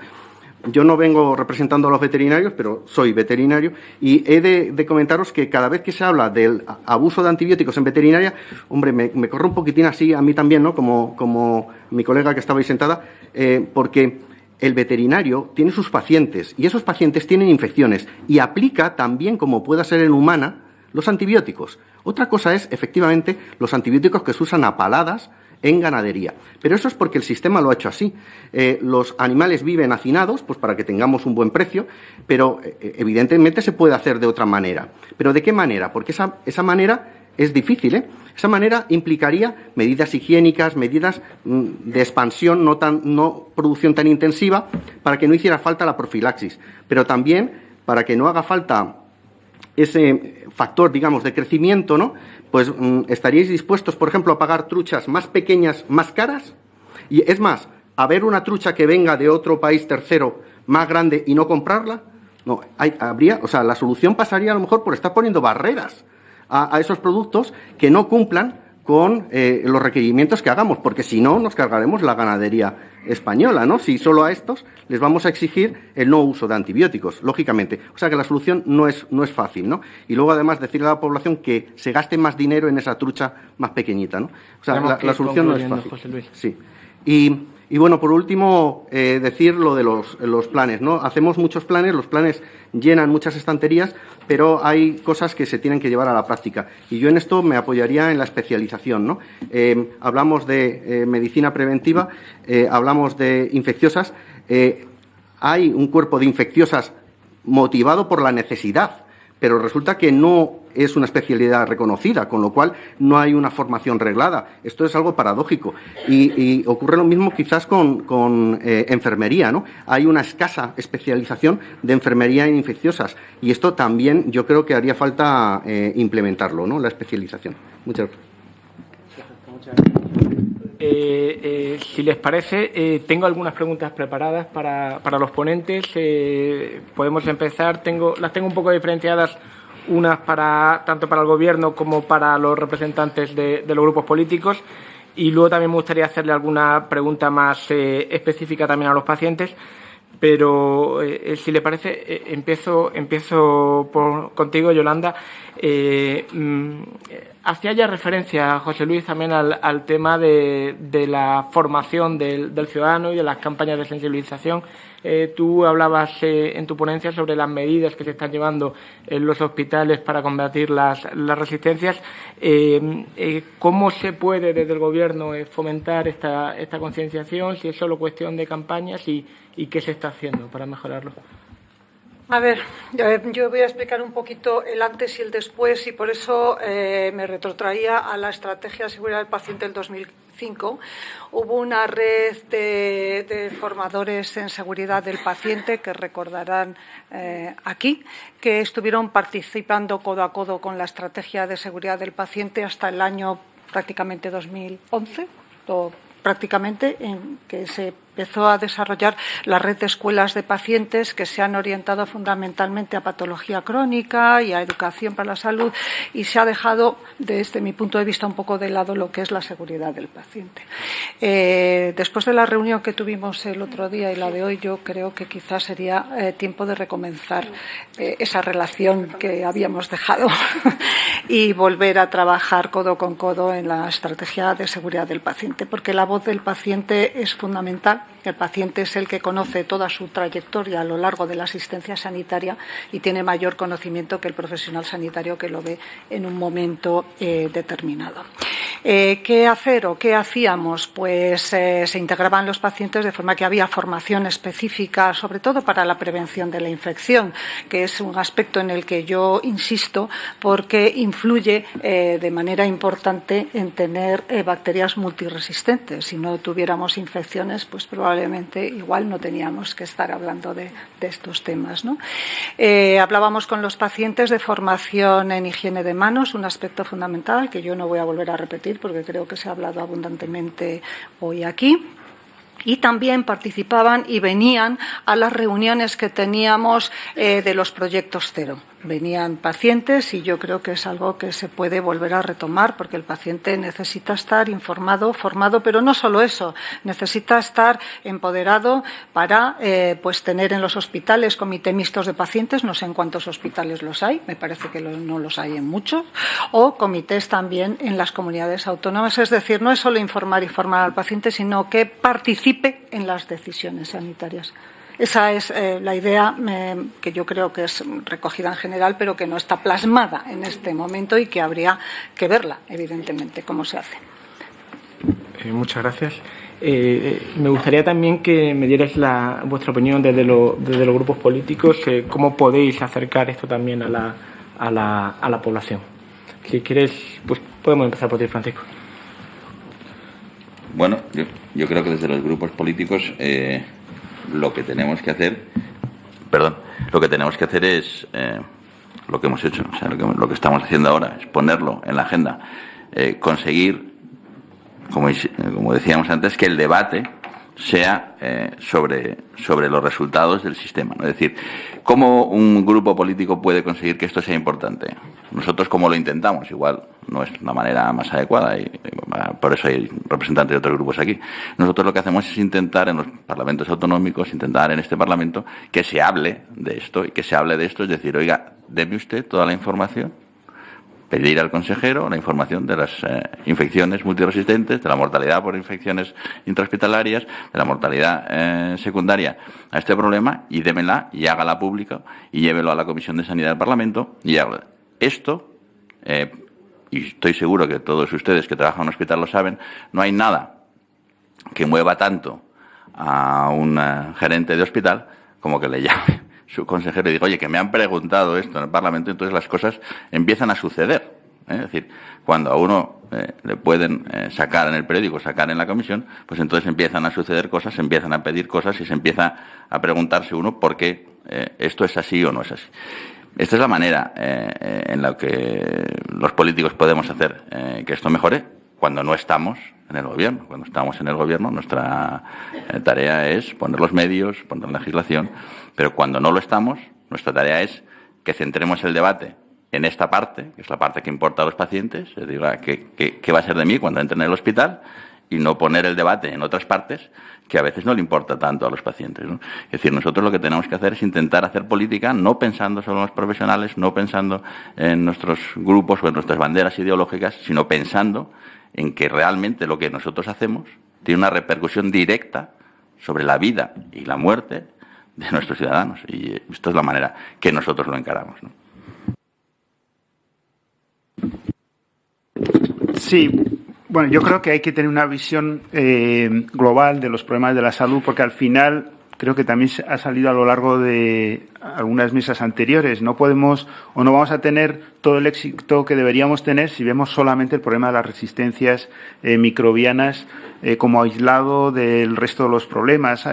Yo no vengo representando a los veterinarios, pero soy veterinario y he de comentaros que cada vez que se habla del abuso de antibióticos en veterinaria, hombre, me corre un poquitín así a mí también, ¿no? Como mi colega que estaba ahí sentada, porque el veterinario tiene sus pacientes y esos pacientes tienen infecciones y aplica también, como pueda ser en humana, los antibióticos. Otra cosa es, efectivamente, los antibióticos que se usan a paladas en ganadería. Pero eso es porque el sistema lo ha hecho así. Los animales viven hacinados, pues para que tengamos un buen precio, pero evidentemente se puede hacer de otra manera. ¿Pero de qué manera? Porque esa manera es difícil, ¿eh? Esa manera implicaría medidas higiénicas, medidas de expansión, no producción tan intensiva, para que no hiciera falta la profilaxis, pero también para que no haga falta ese factor, digamos, de crecimiento, ¿no? Pues estaríais dispuestos, por ejemplo, a pagar truchas más pequeñas, más caras. Y es más, a ver una trucha que venga de otro país tercero más grande y no comprarla. No, la solución pasaría a lo mejor por estar poniendo barreras a esos productos que no cumplan con los requerimientos que hagamos, porque si no nos cargaremos la ganadería española, ¿no? Si solo a estos les vamos a exigir el no uso de antibióticos, lógicamente. O sea que la solución no es fácil, ¿no? Y luego además decirle a la población que se gaste más dinero en esa trucha más pequeñita, ¿no? O sea, la solución no es fácil. José Luis. Sí. Y bueno, por último, decir lo de los planes, ¿no? Hacemos muchos planes, los planes llenan muchas estanterías, pero hay cosas que se tienen que llevar a la práctica. Y yo en esto me apoyaría en la especialización, ¿no? Hablamos de medicina preventiva, hablamos de infecciosas. Hay un cuerpo de infecciosas motivado por la necesidad, pero resulta que no es una especialidad reconocida, con lo cual no hay una formación reglada. Esto es algo paradójico. Y ocurre lo mismo quizás con enfermería, ¿no? Hay una escasa especialización de enfermería en infecciosas y esto también yo creo que haría falta implementarlo, ¿no? La especialización. Muchas gracias. Si les parece, tengo algunas preguntas preparadas para los ponentes. Podemos empezar. Las tengo un poco diferenciadas, unas tanto para el Gobierno como para los representantes de los grupos políticos. Y luego también me gustaría hacerle alguna pregunta más específica también a los pacientes. Pero, si le parece, empiezo contigo, Yolanda. Hacía ya referencia, José Luis, también al tema de la formación del ciudadano y de las campañas de sensibilización. Tú hablabas en tu ponencia sobre las medidas que se están llevando en los hospitales para combatir las resistencias. ¿Cómo se puede desde el Gobierno fomentar esta concienciación? Si es solo cuestión de campañas y qué se está haciendo para mejorarlo. A ver, yo voy a explicar un poquito el antes y el después y por eso me retrotraía a la Estrategia de Seguridad del Paciente del 2005. Hubo una red de formadores en seguridad del paciente que recordarán aquí, que estuvieron participando codo a codo con la Estrategia de Seguridad del Paciente hasta el año prácticamente 2011, prácticamente, en que se empezó a desarrollar la red de escuelas de pacientes que se han orientado fundamentalmente a patología crónica y a educación para la salud y se ha dejado, desde mi punto de vista, un poco de lado lo que es la seguridad del paciente. Después de la reunión que tuvimos el otro día y la de hoy, yo creo que quizás sería tiempo de recomenzar esa relación que habíamos dejado y volver a trabajar codo con codo en la estrategia de seguridad del paciente, porque la voz del paciente es fundamental. El paciente es el que conoce toda su trayectoria a lo largo de la asistencia sanitaria y tiene mayor conocimiento que el profesional sanitario que lo ve en un momento determinado. ¿Qué hacer o qué hacíamos? Pues se integraban los pacientes de forma que había formación específica, sobre todo para la prevención de la infección, que es un aspecto en el que yo insisto porque influye de manera importante en tener bacterias multiresistentes. Si no tuviéramos infecciones, pues probablemente igual no teníamos que estar hablando de estos temas, ¿no? Hablábamos con los pacientes de formación en higiene de manos, un aspecto fundamental que yo no voy a volver a repetir porque creo que se ha hablado abundantemente hoy aquí. Y también participaban y venían a las reuniones que teníamos de los proyectos cero. Venían pacientes y yo creo que es algo que se puede volver a retomar porque el paciente necesita estar informado, formado, pero no solo eso, necesita estar empoderado para pues tener en los hospitales comité mixtos de pacientes, no sé en cuántos hospitales los hay, me parece que no los hay en muchos, o comités también en las comunidades autónomas, es decir, no es solo informar al paciente, sino que participe en las decisiones sanitarias. Esa es la idea que yo creo que es recogida en general, pero que no está plasmada en este momento y que habría que verla, evidentemente, cómo se hace. Muchas gracias. Me gustaría también que me dierais vuestra opinión desde los grupos políticos, cómo podéis acercar esto también a la población. Si quieres, pues podemos empezar por ti, Francisco. Bueno, yo creo que desde los grupos políticos lo que tenemos que hacer es lo que hemos hecho, o sea, lo que estamos haciendo ahora es ponerlo en la agenda, conseguir, como decíamos antes, que el debate sea sobre los resultados del sistema, ¿no? Es decir, ¿cómo un grupo político puede conseguir que esto sea importante? Nosotros, ¿cómo lo intentamos? Igual no es la manera más adecuada y por eso hay representantes de otros grupos aquí. Nosotros lo que hacemos es intentar en los parlamentos autonómicos, intentar en este Parlamento que se hable de esto y que se hable de esto, es decir, oiga, deme usted toda la información, pedir al consejero la información de las infecciones multiresistentes, de la mortalidad por infecciones intrahospitalarias, de la mortalidad secundaria a este problema y démela y hágala pública y llévelo a la Comisión de Sanidad del Parlamento y hágala. Esto, y estoy seguro que todos ustedes que trabajan en un hospital lo saben, no hay nada que mueva tanto a un gerente de hospital como que le llame su consejero y diga, oye, que me han preguntado esto en el Parlamento, entonces las cosas empiezan a suceder. Es decir, cuando a uno le pueden sacar en el periódico, sacar en la comisión, pues entonces empiezan a suceder cosas, se empiezan a pedir cosas y se empieza a preguntarse uno por qué esto es así o no es así. Esta es la manera en la que los políticos podemos hacer que esto mejore cuando no estamos en el gobierno. Cuando estamos en el gobierno, nuestra tarea es poner los medios, poner legislación, pero cuando no lo estamos, nuestra tarea es que centremos el debate en esta parte, que es la parte que importa a los pacientes, es decir, ¿qué va a ser de mí cuando entre en el hospital? Y no poner el debate en otras partes que a veces no le importa tanto a los pacientes, ¿no? Es decir, nosotros lo que tenemos que hacer es intentar hacer política no pensando solo en los profesionales, no pensando en nuestros grupos o en nuestras banderas ideológicas, sino pensando en que realmente lo que nosotros hacemos tiene una repercusión directa sobre la vida y la muerte de nuestros ciudadanos. Y esto es la manera que nosotros lo encaramos, ¿no? Sí, bueno, yo creo que hay que tener una visión global de los problemas de la salud, porque al final creo que también ha salido a lo largo de algunas mesas anteriores. No podemos o no vamos a tener todo el éxito que deberíamos tener si vemos solamente el problema de las resistencias microbianas como aislado del resto de los problemas.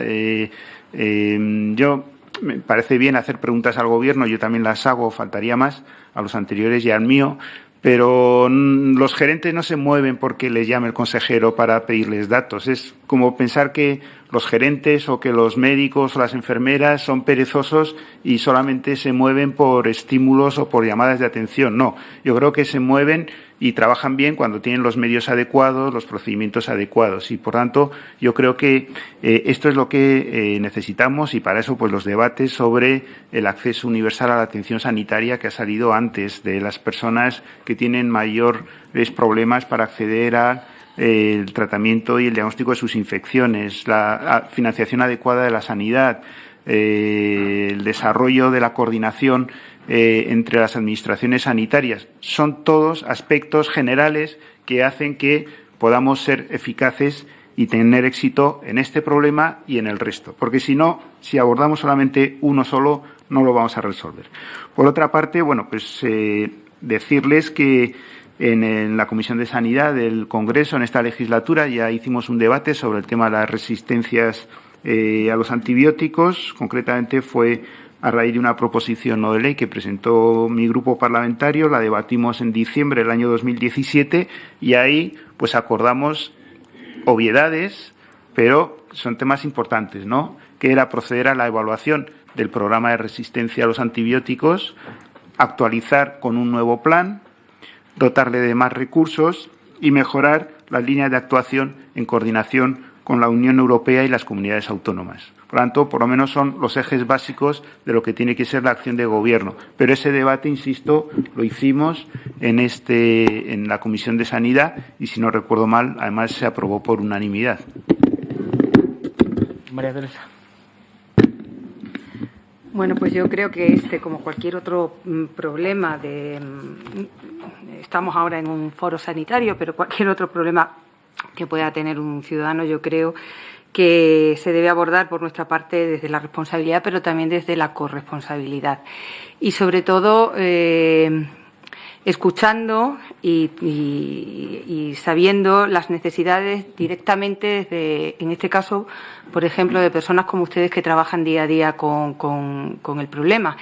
Yo me parece bien hacer preguntas al Gobierno, yo también las hago, faltaría más, a los anteriores y al mío. Pero los gerentes no se mueven porque les llame el consejero para pedirles datos. Es como pensar que los gerentes o que los médicos o las enfermeras son perezosos y solamente se mueven por estímulos o por llamadas de atención. No, yo creo que se mueven y trabajan bien cuando tienen los medios adecuados, los procedimientos adecuados. Y, por tanto, yo creo que esto es lo que necesitamos y para eso pues los debates sobre el acceso universal a la atención sanitaria que ha salido antes de las personas que tienen mayores problemas para acceder a el tratamiento y el diagnóstico de sus infecciones, la financiación adecuada de la sanidad, el desarrollo de la coordinación entre las administraciones sanitarias. Son todos aspectos generales que hacen que podamos ser eficaces y tener éxito en este problema y en el resto. Porque si no, si abordamos solamente uno solo, no lo vamos a resolver. Por otra parte, bueno, pues decirles que en la Comisión de Sanidad del Congreso, en esta legislatura, ya hicimos un debate sobre el tema de las resistencias a los antibióticos. Concretamente fue a raíz de una proposición no de ley que presentó mi grupo parlamentario. La debatimos en diciembre del año 2017 y ahí pues acordamos obviedades, pero son temas importantes, ¿no? Que era proceder a la evaluación del programa de resistencia a los antibióticos, actualizar con un nuevo plan, dotarle de más recursos y mejorar las líneas de actuación en coordinación con la Unión Europea y las comunidades autónomas. Por lo tanto, por lo menos son los ejes básicos de lo que tiene que ser la acción de gobierno. Pero ese debate, insisto, lo hicimos en la Comisión de Sanidad y, si no recuerdo mal, además se aprobó por unanimidad. María Teresa. Bueno, pues yo creo que como cualquier otro problema estamos ahora en un foro sanitario, pero cualquier otro problema que pueda tener un ciudadano, yo creo que se debe abordar por nuestra parte desde la responsabilidad, pero también desde la corresponsabilidad. Y sobre todo escuchando y sabiendo las necesidades directamente desde, en este caso, por ejemplo, de personas como ustedes que trabajan día a día con el problema.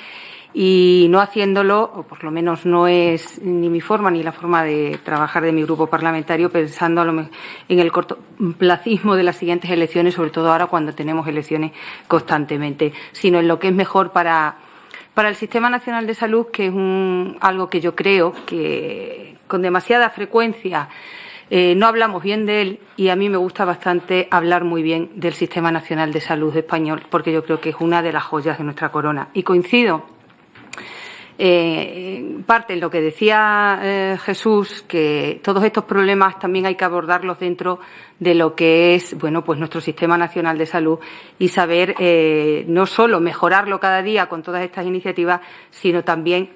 Y no haciéndolo, o por lo menos no es ni mi forma ni la forma de trabajar de mi grupo parlamentario, pensando en el cortoplacismo de las siguientes elecciones, sobre todo ahora cuando tenemos elecciones constantemente, sino en lo que es mejor para el Sistema Nacional de Salud, que es algo que yo creo que con demasiada frecuencia no hablamos bien de él, y a mí me gusta bastante hablar muy bien del Sistema Nacional de Salud español, porque yo creo que es una de las joyas de nuestra corona. Y coincido parte en lo que decía Jesús, que todos estos problemas también hay que abordarlos dentro de lo que es, bueno, pues nuestro Sistema Nacional de Salud y saber no solo mejorarlo cada día con todas estas iniciativas, sino también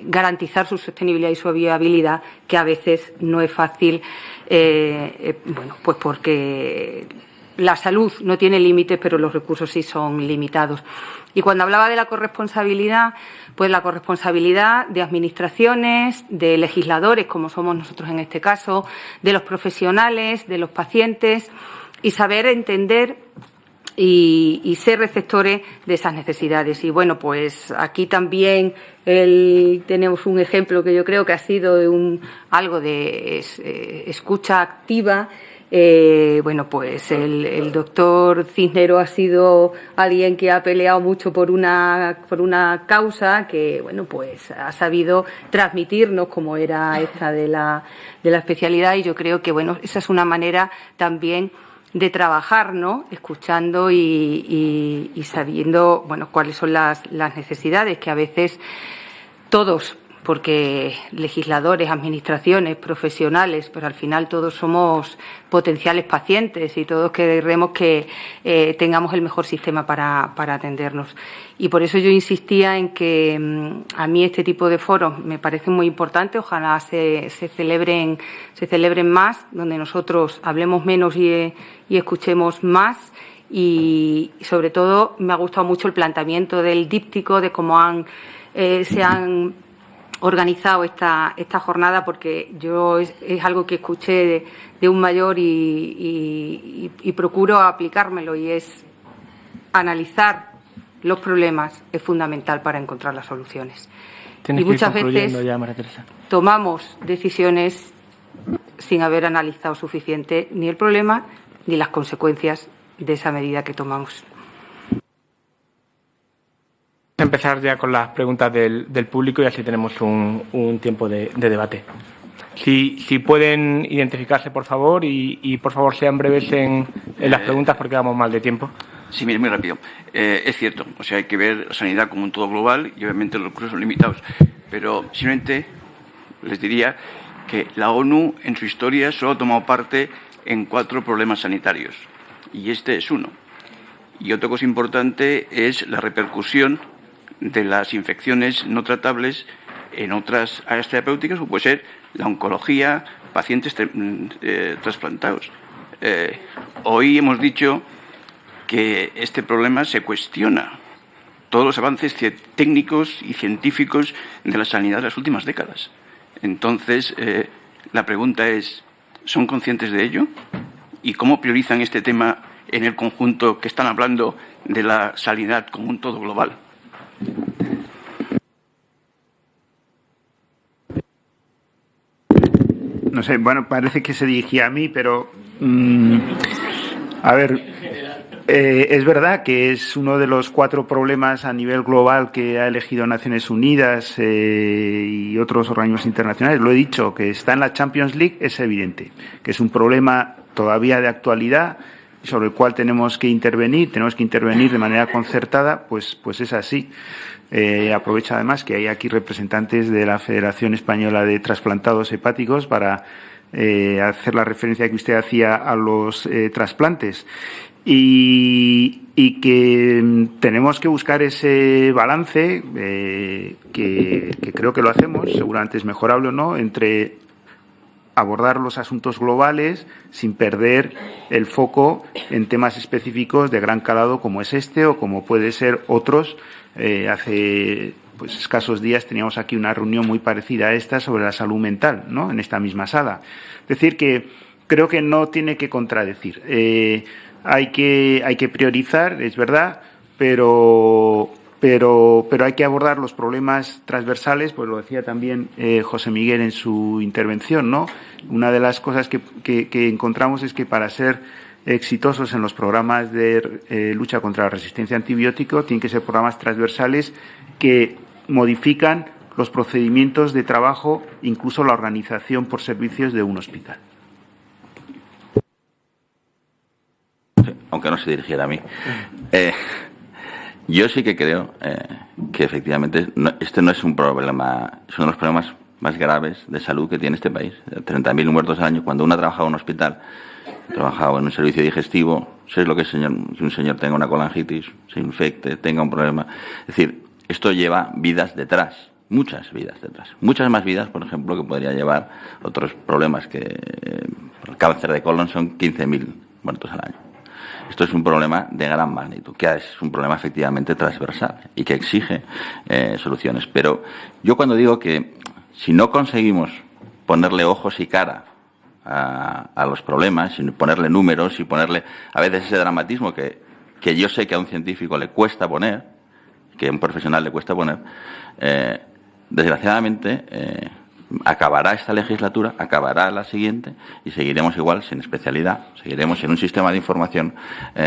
garantizar su sostenibilidad y su viabilidad, que a veces no es fácil, bueno, pues porque la salud no tiene límites, pero los recursos sí son limitados. Y cuando hablaba de la corresponsabilidad, pues la corresponsabilidad de administraciones, de legisladores, como somos nosotros en este caso, de los profesionales, de los pacientes, y saber entender y ser receptores de esas necesidades. Y bueno, pues aquí también tenemos un ejemplo que yo creo que ha sido algo de escucha activa. Bueno, pues el doctor Cisneros ha sido alguien que ha peleado mucho por una causa que, bueno, pues ha sabido transmitirnos cómo era esta de la especialidad, y yo creo que, bueno, esa es una manera también de trabajar, ¿no? Escuchando y sabiendo, bueno, cuáles son las necesidades que a veces todos, porque legisladores, administraciones, profesionales, pero al final todos somos potenciales pacientes y todos queremos que tengamos el mejor sistema para atendernos. Y por eso yo insistía en que a mí este tipo de foros me parecen muy importantes. Ojalá se celebren más, donde nosotros hablemos menos y escuchemos más. Y sobre todo me ha gustado mucho el planteamiento del díptico, de cómo se han organizado esta jornada, porque yo es algo que escuché de un mayor y procuro aplicármelo, y es analizar los problemas es fundamental para encontrar las soluciones. Y muchas veces tomamos decisiones sin haber analizado suficiente ni el problema ni las consecuencias de esa medida que tomamos. Empezar ya con las preguntas del público y así tenemos un tiempo de debate. Si pueden identificarse, por favor, y por favor sean breves en las preguntas porque vamos mal de tiempo. Sí, mire, muy rápido. Es cierto, o sea, hay que ver la sanidad como un todo global y obviamente los recursos son limitados. Pero simplemente les diría que la ONU en su historia solo ha tomado parte en 4 problemas sanitarios y este es uno. Y otra cosa importante es la repercusión de las infecciones no tratables en otras áreas terapéuticas, como puede ser la oncología, pacientes trasplantados. Hoy hemos dicho que este problema se cuestiona todos los avances técnicos y científicos de la sanidad de las últimas décadas. Entonces, la pregunta es, ¿son conscientes de ello? ¿Y cómo priorizan este tema en el conjunto que están hablando de la sanidad como un todo global? No sé, bueno, parece que se dirigía a mí, pero a ver, es verdad que es uno de los 4 problemas a nivel global que ha elegido Naciones Unidas y otros organismos internacionales. Lo he dicho, que está en la Champions League, es evidente, que es un problema todavía de actualidad sobre el cual tenemos que intervenir de manera concertada, pues es así. Aprovecho además que hay aquí representantes de la Federación Española de Trasplantados Hepáticos para hacer la referencia que usted hacía a los trasplantes y que tenemos que buscar ese balance que creo que lo hacemos, seguramente es mejorable o no, entre abordar los asuntos globales sin perder el foco en temas específicos de gran calado como es este o como puede ser otros. Hace escasos días teníamos aquí una reunión muy parecida a esta sobre la salud mental, ¿no?, en esta misma sala. Es decir, que creo que no tiene que contradecir. Hay que priorizar, es verdad, pero hay que abordar los problemas transversales, pues lo decía también José Miguel en su intervención, ¿no? Una de las cosas que encontramos es que para ser exitosos en los programas de lucha contra la resistencia a antibióticos tienen que ser programas transversales que modifican los procedimientos de trabajo, incluso la organización por servicios de un hospital. Aunque no se dirigiera a mí. Yo sí que creo que efectivamente este no es un problema, es uno de los problemas más graves de salud que tiene este país. 30.000 muertos al año. Cuando uno ha trabajado en un hospital, ha trabajado en un servicio digestivo, sé lo que es que un señor tenga una colangitis, se infecte, tenga un problema. Es decir, esto lleva vidas detrás, muchas vidas detrás. Muchas más vidas, por ejemplo, que podría llevar otros problemas que el cáncer de colon son 15.000 muertos al año. Esto es un problema de gran magnitud, que es un problema efectivamente transversal y que exige soluciones. Pero yo cuando digo que si no conseguimos ponerle ojos y cara a los problemas, sin ponerle números y ponerle a veces ese dramatismo que yo sé que a un científico le cuesta poner, que a un profesional le cuesta poner, desgraciadamente acabará esta legislatura, acabará la siguiente y seguiremos igual sin especialidad, seguiremos en un sistema de información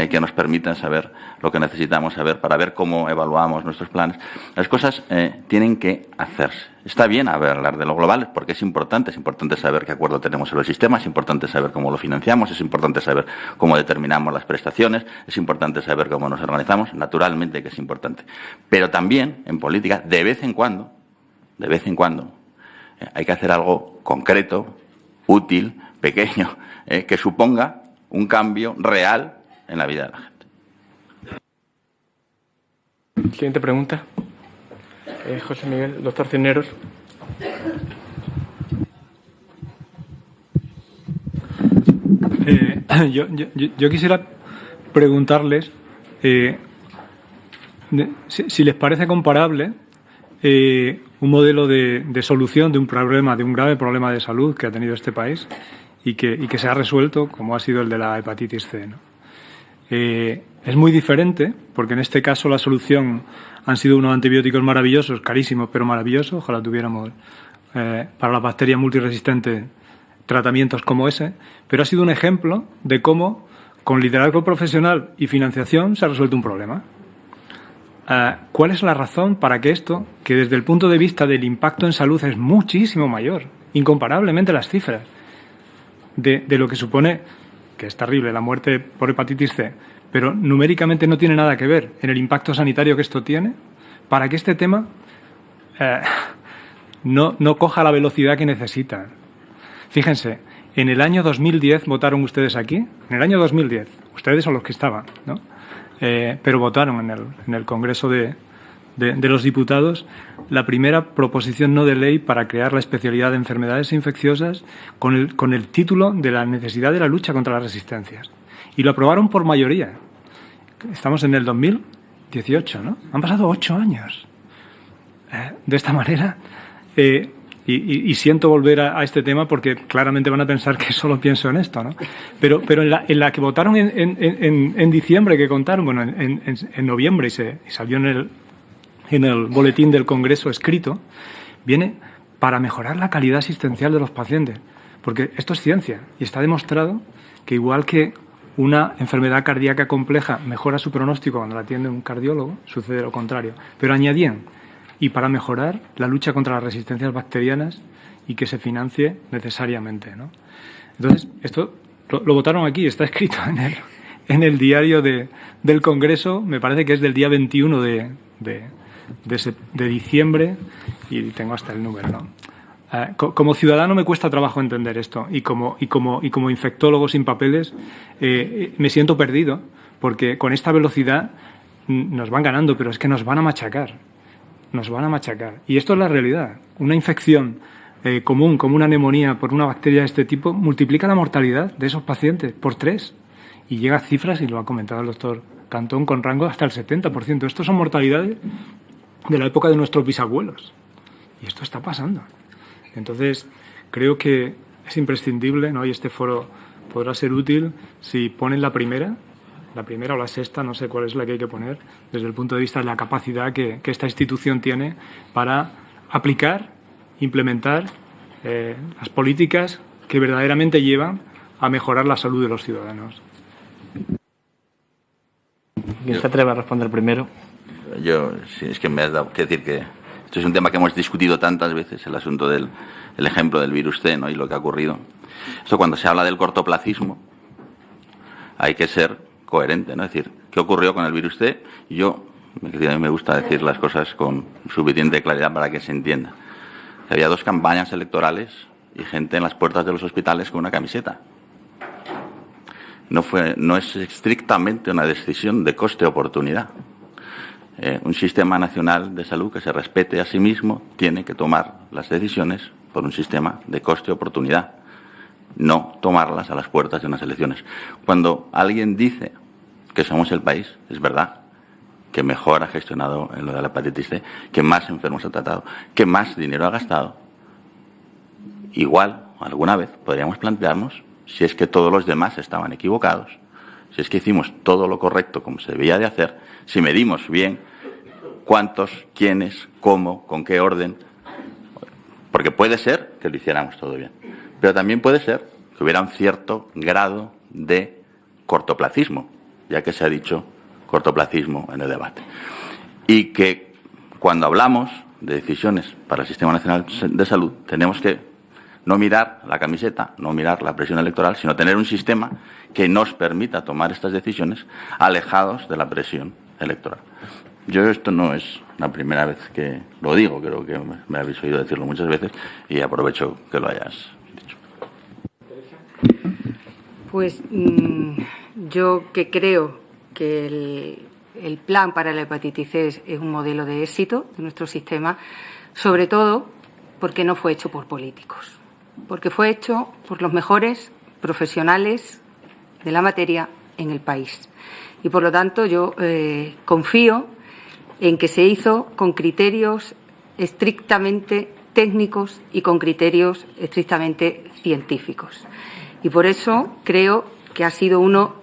que nos permita saber lo que necesitamos saber para ver cómo evaluamos nuestros planes. Las cosas tienen que hacerse. Está bien hablar de lo global porque es importante saber qué acuerdo tenemos sobre el sistema, es importante saber cómo lo financiamos, es importante saber cómo determinamos las prestaciones, es importante saber cómo nos organizamos, naturalmente que es importante. Pero también en política, de vez en cuando, hay que hacer algo concreto, útil, pequeño, que suponga un cambio real en la vida de la gente. Siguiente pregunta. José Miguel, doctor Cisneros. Yo quisiera preguntarles si les parece comparable un modelo de solución de un grave problema de salud que ha tenido este país y que se ha resuelto, como ha sido el de la hepatitis C, ¿no? Es muy diferente, porque en este caso la solución han sido unos antibióticos maravillosos, carísimos, pero maravillosos. Ojalá tuviéramos para las bacterias multiresistentes tratamientos como ese, pero ha sido un ejemplo de cómo, con liderazgo profesional y financiación, se ha resuelto un problema. ¿Cuál es la razón para que esto, que desde el punto de vista del impacto en salud es muchísimo mayor, incomparablemente las cifras, de lo que supone, que es terrible, la muerte por hepatitis C, pero numéricamente no tiene nada que ver en el impacto sanitario que esto tiene, para que este tema no coja la velocidad que necesita? Fíjense, en el año 2010 votaron ustedes aquí, en el año 2010, ustedes son los que estaban, ¿no? Pero votaron en el Congreso de los Diputados la primera proposición no de ley para crear la especialidad de enfermedades infecciosas con el título de la necesidad de la lucha contra las resistencias. Y lo aprobaron por mayoría. Estamos en el 2018, ¿no? Han pasado 8 años. De esta manera, y siento volver a este tema porque claramente van a pensar que solo pienso en esto, ¿no? Pero en la que votaron en diciembre, que contaron, bueno, en noviembre y salió en el boletín del Congreso escrito, viene para mejorar la calidad asistencial de los pacientes. Porque esto es ciencia y está demostrado que igual que una enfermedad cardíaca compleja mejora su pronóstico cuando la atiende un cardiólogo, sucede lo contrario. Pero añadían, y para mejorar la lucha contra las resistencias bacterianas y que se financie necesariamente, ¿no? Entonces, esto lo votaron aquí, está escrito en el diario del Congreso, me parece que es del día 21 de diciembre, y tengo hasta el número, ¿no? Como ciudadano me cuesta trabajo entender esto, y como infectólogo sin papeles me siento perdido, porque con esta velocidad nos van ganando, pero es que nos van a machacar. Y esto es la realidad. Una infección común, como una neumonía por una bacteria de este tipo, multiplica la mortalidad de esos pacientes por 3. Y llega a cifras, y lo ha comentado el doctor Cantón, con rango hasta el 70%. Estos son mortalidades de la época de nuestros bisabuelos. Y esto está pasando. Entonces, creo que es imprescindible, ¿no? Y este foro podrá ser útil si ponen la primera o la sexta, no sé cuál es la que hay que poner, desde el punto de vista de la capacidad que esta institución tiene para aplicar, implementar las políticas que verdaderamente llevan a mejorar la salud de los ciudadanos. ¿Quién se atreve a responder primero? Sí, es que me has dado que decir que esto es un tema que hemos discutido tantas veces, el asunto del ejemplo del virus C, ¿no? Y lo que ha ocurrido. Esto, cuando se habla del cortoplacismo, hay que ser coherente, ¿no? Es decir, ¿qué ocurrió con el virus C? A mí me gusta decir las cosas con suficiente claridad para que se entienda. Había 2 campañas electorales y gente en las puertas de los hospitales con una camiseta. No es estrictamente una decisión de coste-oportunidad. Un sistema nacional de salud que se respete a sí mismo tiene que tomar las decisiones por un sistema de coste-oportunidad, no tomarlas a las puertas de unas elecciones. Cuando alguien dice que somos el país, es verdad, que mejor ha gestionado en lo de la hepatitis C, que más enfermos ha tratado, que más dinero ha gastado. Igual, alguna vez, podríamos plantearnos si es que todos los demás estaban equivocados, si es que hicimos todo lo correcto como se debía de hacer, si medimos bien cuántos, quiénes, cómo, con qué orden. Porque puede ser que lo hiciéramos todo bien, pero también puede ser que hubiera un cierto grado de cortoplacismo, ya que se ha dicho cortoplacismo en el debate. Y que cuando hablamos de decisiones para el Sistema Nacional de Salud tenemos que no mirar la camiseta, no mirar la presión electoral, sino tener un sistema que nos permita tomar estas decisiones alejados de la presión electoral. Yo esto no es la primera vez que lo digo, creo que me habéis oído decirlo muchas veces y aprovecho que lo hayas dicho. Pues yo que creo que el plan para la hepatitis C es un modelo de éxito de nuestro sistema, sobre todo porque no fue hecho por políticos, porque fue hecho por los mejores profesionales de la materia en el país. Y por lo tanto yo confío en que se hizo con criterios estrictamente técnicos y con criterios estrictamente científicos. Y por eso creo que ha sido uno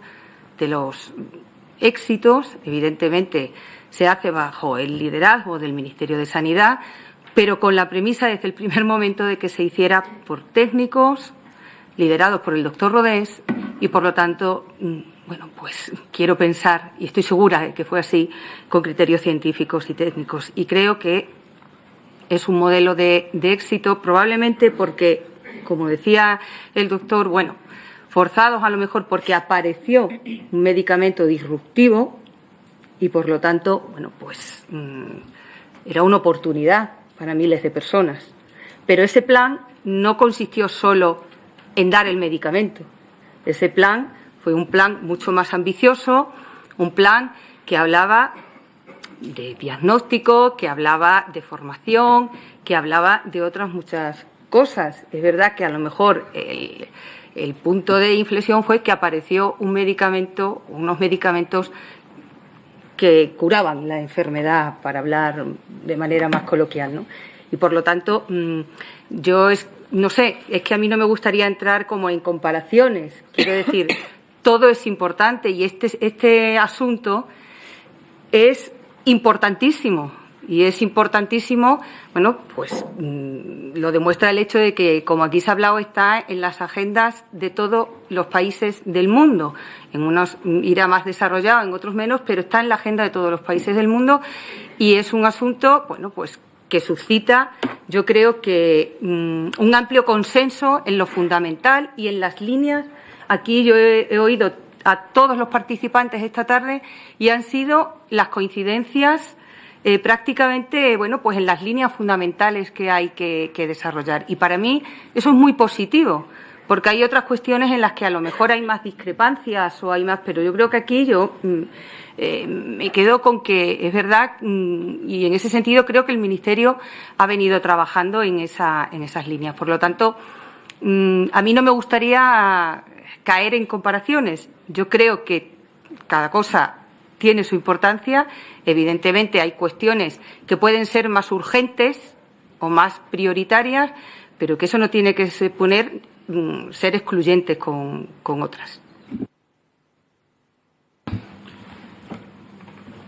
de los éxitos. Evidentemente se hace bajo el liderazgo del Ministerio de Sanidad, pero con la premisa desde el primer momento de que se hiciera por técnicos liderados por el doctor Rodés y, por lo tanto, bueno, pues quiero pensar, y estoy segura de que fue así, con criterios científicos y técnicos. Y creo que es un modelo de éxito, probablemente porque, como decía el doctor, bueno, forzados a lo mejor porque apareció un medicamento disruptivo y, por lo tanto, bueno, pues era una oportunidad para miles de personas. Pero ese plan no consistió solo en dar el medicamento. Ese plan fue un plan mucho más ambicioso, un plan que hablaba de diagnóstico, que hablaba de formación, que hablaba de otras muchas cosas. Es verdad que a lo mejor el punto de inflexión fue que apareció un medicamento, unos medicamentos que curaban la enfermedad, para hablar de manera más coloquial, ¿no? Y por lo tanto, yo no sé, es que a mí no me gustaría entrar como en comparaciones. Quiero decir, todo es importante y este asunto es importantísimo. Y es importantísimo, bueno, pues lo demuestra el hecho de que, como aquí se ha hablado, está en las agendas de todos los países del mundo. En unos irá más desarrollado, en otros menos, pero está en la agenda de todos los países del mundo y es un asunto, bueno, pues que suscita, yo creo que un amplio consenso en lo fundamental y en las líneas. Aquí yo he oído a todos los participantes esta tarde y han sido las coincidencias prácticamente, bueno, pues en las líneas fundamentales que hay que desarrollar. Y para mí eso es muy positivo, porque hay otras cuestiones en las que a lo mejor hay más discrepancias o hay más, pero yo creo que aquí yo me quedo con que es verdad y en ese sentido creo que el Ministerio ha venido trabajando en esas líneas. Por lo tanto, a mí no me gustaría caer en comparaciones. Yo creo que cada cosa tiene su importancia. Evidentemente hay cuestiones que pueden ser más urgentes o más prioritarias, pero que eso no tiene que ser excluyente con otras.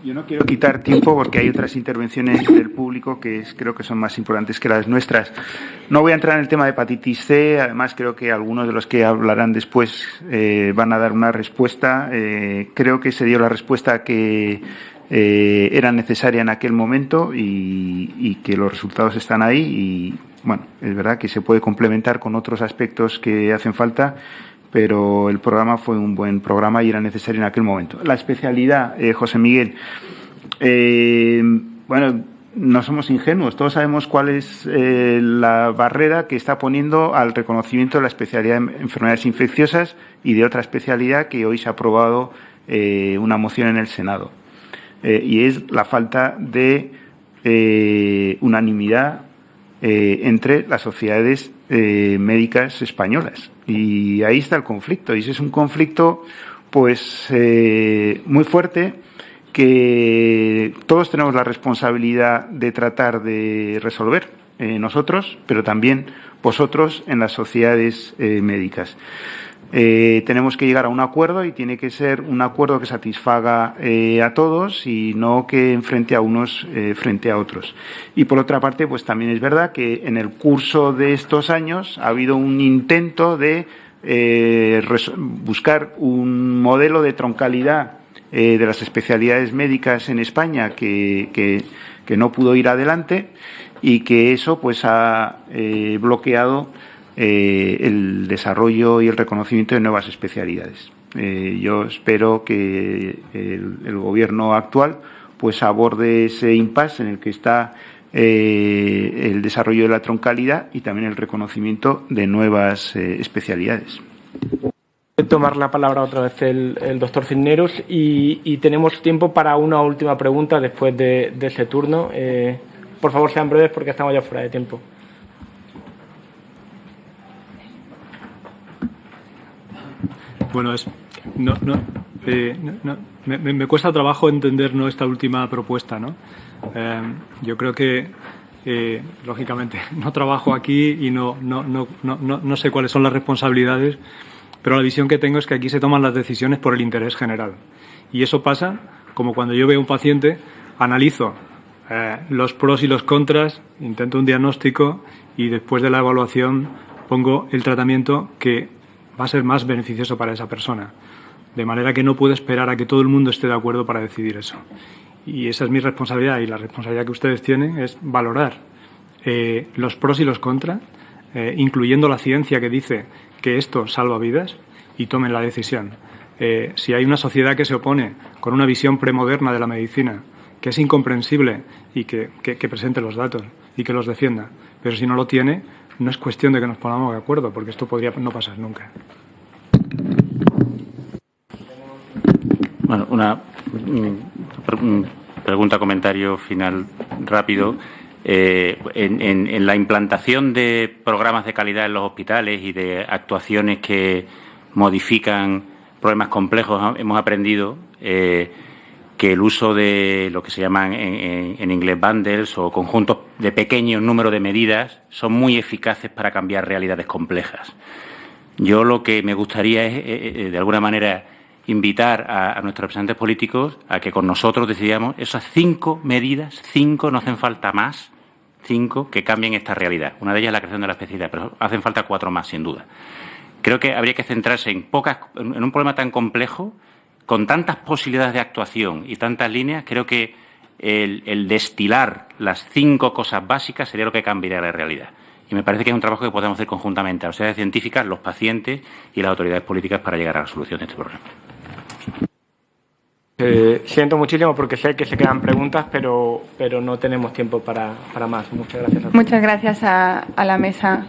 Yo no quiero quitar tiempo porque hay otras intervenciones del público que creo que son más importantes que las nuestras. No voy a entrar en el tema de hepatitis C, además creo que algunos de los que hablarán después van a dar una respuesta. Creo que se dio la respuesta que era necesaria en aquel momento y que los resultados están ahí y, bueno, es verdad que se puede complementar con otros aspectos que hacen falta, pero el programa fue un buen programa y era necesario en aquel momento. La especialidad, José Miguel, bueno, no somos ingenuos, todos sabemos cuál es la barrera que está poniendo al reconocimiento de la especialidad de enfermedades infecciosas y de otra especialidad que hoy se ha aprobado una moción en el Senado. Y es la falta de unanimidad entre las sociedades médicas españolas. Y ahí está el conflicto. Y ese es un conflicto pues muy fuerte, que todos tenemos la responsabilidad de tratar de resolver nosotros, pero también vosotros en las sociedades médicas. Tenemos que llegar a un acuerdo y tiene que ser un acuerdo que satisfaga a todos y no que enfrente a unos frente a otros. Y por otra parte, pues también es verdad que en el curso de estos años ha habido un intento de buscar un modelo de troncalidad de las especialidades médicas en España que no pudo ir adelante y que eso pues ha bloqueado el desarrollo y el reconocimiento de nuevas especialidades. Yo espero que el Gobierno actual pues aborde ese impasse en el que está el desarrollo de la troncalidad y también el reconocimiento de nuevas especialidades. Tomar la palabra otra vez el doctor Cisneros y tenemos tiempo para una última pregunta después de ese turno. Por favor, sean breves porque estamos ya fuera de tiempo. Bueno, me cuesta trabajo entender esta última propuesta, ¿no? Yo creo que lógicamente no trabajo aquí y no sé cuáles son las responsabilidades, pero la visión que tengo es que aquí se toman las decisiones por el interés general. Y eso pasa como cuando yo veo a un paciente, analizo los pros y los contras, intento un diagnóstico y después de la evaluación pongo el tratamiento que va a ser más beneficioso para esa persona. De manera que no puedo esperar a que todo el mundo esté de acuerdo para decidir eso. Y esa es mi responsabilidad y la responsabilidad que ustedes tienen es valorar los pros y los contras, incluyendo la ciencia que dice que esto salva vidas y tomen la decisión. Si hay una sociedad que se opone con una visión premoderna de la medicina, que es incomprensible y que presente los datos y que los defienda, pero si no lo tiene, no es cuestión de que nos pongamos de acuerdo, porque esto podría no pasar nunca. Bueno, una pregunta, comentario final rápido. En la implantación de programas de calidad en los hospitales y de actuaciones que modifican problemas complejos, hemos aprendido que el uso de lo que se llaman en inglés bundles o conjuntos de pequeños números de medidas son muy eficaces para cambiar realidades complejas. Yo lo que me gustaría es, de alguna manera, invitar a nuestros representantes políticos a que con nosotros decidamos esas 5 medidas, 5, no hacen falta más, 5 que cambien esta realidad. Una de ellas es la creación de la especialidad, pero hacen falta 4 más, sin duda. Creo que habría que centrarse en un problema tan complejo, con tantas posibilidades de actuación y tantas líneas. Creo que el destilar las 5 cosas básicas sería lo que cambiaría la realidad. Y me parece que es un trabajo que podemos hacer conjuntamente las sociedades científicas, los pacientes y las autoridades políticas para llegar a la solución de este problema. Siento muchísimo porque sé que se quedan preguntas, pero no tenemos tiempo para más. Muchas gracias. Muchas gracias a la mesa